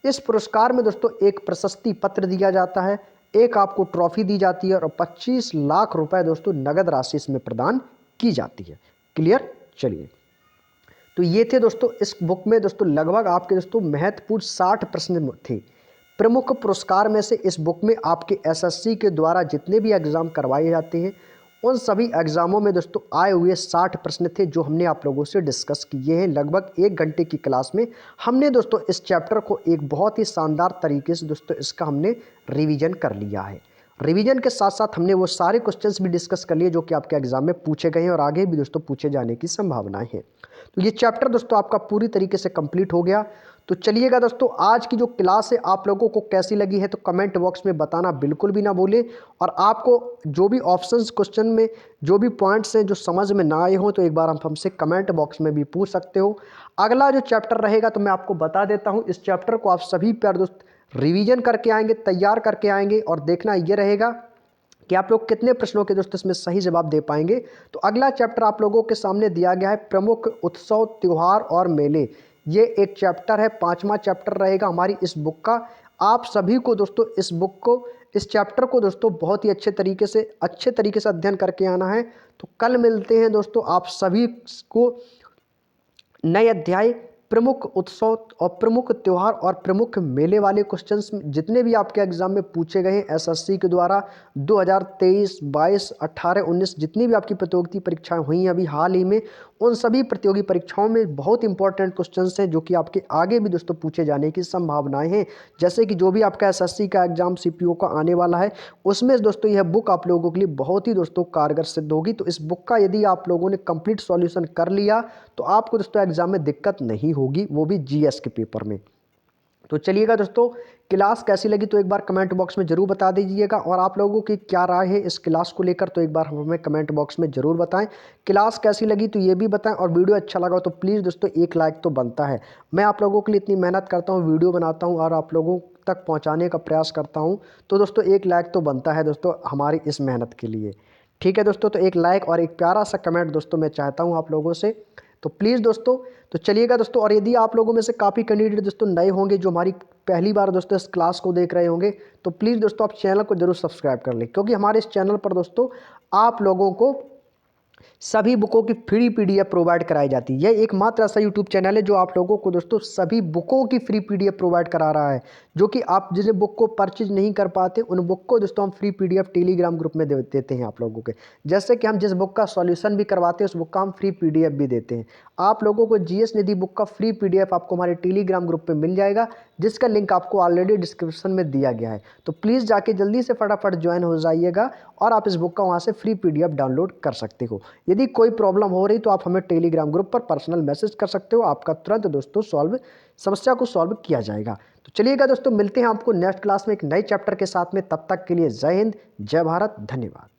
इस पुरस्कार में दोस्तों एक प्रशस्ति पत्र दिया जाता है, एक आपको ट्रॉफी दी जाती है और 25 लाख रुपए दोस्तों नगद राशि इसमें प्रदान की जाती है। क्लियर? चलिए, तो ये थे दोस्तों इस बुक में दोस्तों लगभग आपके दोस्तों महत्वपूर्ण 60 प्रश्न थे। प्रमुख पुरस्कार में से इस बुक में आपके एसएससी के द्वारा जितने भी एग्जाम करवाए जाते हैं उन सभी एग्जामों में दोस्तों आए हुए 60 प्रश्न थे जो हमने आप लोगों से डिस्कस किए हैं। लगभग 1 घंटे की क्लास में हमने दोस्तों इस चैप्टर को एक बहुत ही शानदार तरीके से दोस्तों इसका हमने रिवीजन कर लिया है। रिवीजन के साथ साथ हमने वो सारे क्वेश्चंस भी डिस्कस कर लिए जो कि आपके एग्जाम में पूछे गए हैं और आगे भी दोस्तों पूछे जाने की संभावनाएं हैं। तो ये चैप्टर दोस्तों आपका पूरी तरीके से कंप्लीट हो गया। तो चलिएगा दोस्तों, आज की जो क्लास है आप लोगों को कैसी लगी है तो कमेंट बॉक्स में बताना बिल्कुल भी ना भूलें। और आपको जो भी ऑप्शंस क्वेश्चन में जो भी पॉइंट्स हैं जो समझ में ना आए हों तो एक बार हम हमसे कमेंट बॉक्स में भी पूछ सकते हो। अगला जो चैप्टर रहेगा तो मैं आपको बता देता हूँ, इस चैप्टर को आप सभी प्यारे दोस्त रिवीजन करके आएंगे, तैयार करके आएंगे और देखना ये रहेगा कि आप लोग कितने प्रश्नों के दोस्तों इसमें सही जवाब दे पाएंगे। तो अगला चैप्टर आप लोगों के सामने दिया गया है प्रमुख उत्सव, त्योहार और मेले। ये एक चैप्टर है, 5वां चैप्टर रहेगा हमारी इस बुक का। आप सभी को दोस्तों इस चैप्टर को दोस्तों बहुत ही अच्छे तरीके से अध्ययन करके आना है। तो कल मिलते हैं दोस्तों आप सभी को नए अध्याय, प्रमुख उत्सव और प्रमुख त्योहार और प्रमुख मेले वाले क्वेश्चंस जितने भी आपके एग्जाम में पूछे गए हैं एसएससी के द्वारा 2023, 22, 18, 19 जितनी भी आपकी प्रतियोगिता परीक्षाएं हुई हैं अभी हाल ही में, उन सभी प्रतियोगी परीक्षाओं में बहुत इंपॉर्टेंट क्वेश्चंस हैं जो कि आपके आगे भी दोस्तों पूछे जाने की संभावनाएं हैं। जैसे कि जो भी आपका एसएससी का एग्जाम सीपीओ का आने वाला है उसमें दोस्तों यह बुक आप लोगों के लिए बहुत ही दोस्तों कारगर सिद्ध होगी। तो इस बुक का यदि आप लोगों ने कंप्लीट सॉल्यूशन कर लिया तो आपको दोस्तों एग्जाम में दिक्कत नहीं होगी, वो भी जीएस के पेपर में। तो चलिएगा दोस्तों, क्लास कैसी लगी तो एक बार कमेंट बॉक्स में जरूर बता दीजिएगा और आप लोगों की क्या राय है इस क्लास को लेकर तो एक बार हमें कमेंट बॉक्स में जरूर बताएं। क्लास कैसी लगी तो ये भी बताएं और वीडियो अच्छा लगा तो प्लीज़ दोस्तों एक लाइक तो बनता है। मैं आप लोगों के लिए इतनी मेहनत करता हूँ, वीडियो बनाता हूँ और आप लोगों तक पहुँचाने का प्रयास करता हूँ, तो दोस्तों एक लाइक तो बनता है दोस्तों हमारी इस मेहनत के लिए। ठीक है दोस्तों, तो एक लाइक और एक प्यारा सा कमेंट दोस्तों मैं चाहता हूँ आप लोगों से। तो प्लीज़ दोस्तों, तो चलिएगा दोस्तों, और यदि आप लोगों में से काफ़ी कैंडिडेट दोस्तों नए होंगे जो हमारी पहली बार दोस्तों इस क्लास को देख रहे होंगे तो प्लीज़ दोस्तों आप चैनल को जरूर सब्सक्राइब कर लें, क्योंकि हमारे इस चैनल पर दोस्तों आप लोगों को सभी बुकों की फ्री पीडीएफ प्रोवाइड कराई जाती है। यह एकमात्र ऐसा यूट्यूब चैनल है जो आप लोगों को दोस्तों सभी बुकों की फ्री पीडीएफ प्रोवाइड करा रहा है, जो कि आप जिस बुक को परचेज नहीं कर पाते उन बुक को दोस्तों हम फ्री पीडीएफ टेलीग्राम ग्रुप में देते हैं आप लोगों के। जैसे कि हम जिस बुक का सॉल्यूशन भी करवाते हैं उस बुक का हम फ्री पीडीएफ भी देते हैं। आप लोगों को जीएस निधि बुक का फ्री पीडीएफ आपको हमारे टेलीग्राम ग्रुप पर मिल जाएगा, जिसका लिंक आपको ऑलरेडी डिस्क्रिप्शन में दिया गया है। तो प्लीज़ जाके जल्दी से फटाफट ज्वाइन हो जाइएगा और आप इस बुक का वहाँ से फ्री पीडीएफ डाउनलोड कर सकते हो। यदि कोई प्रॉब्लम हो रही तो आप हमें टेलीग्राम ग्रुप पर पर्सनल मैसेज कर सकते हो, आपका तुरंत दोस्तों समस्या को सॉल्व किया जाएगा। तो चलिएगा दोस्तों, मिलते हैं आपको नेक्स्ट क्लास में एक नए चैप्टर के साथ में। तब तक के लिए जय हिंद, जय भारत, धन्यवाद।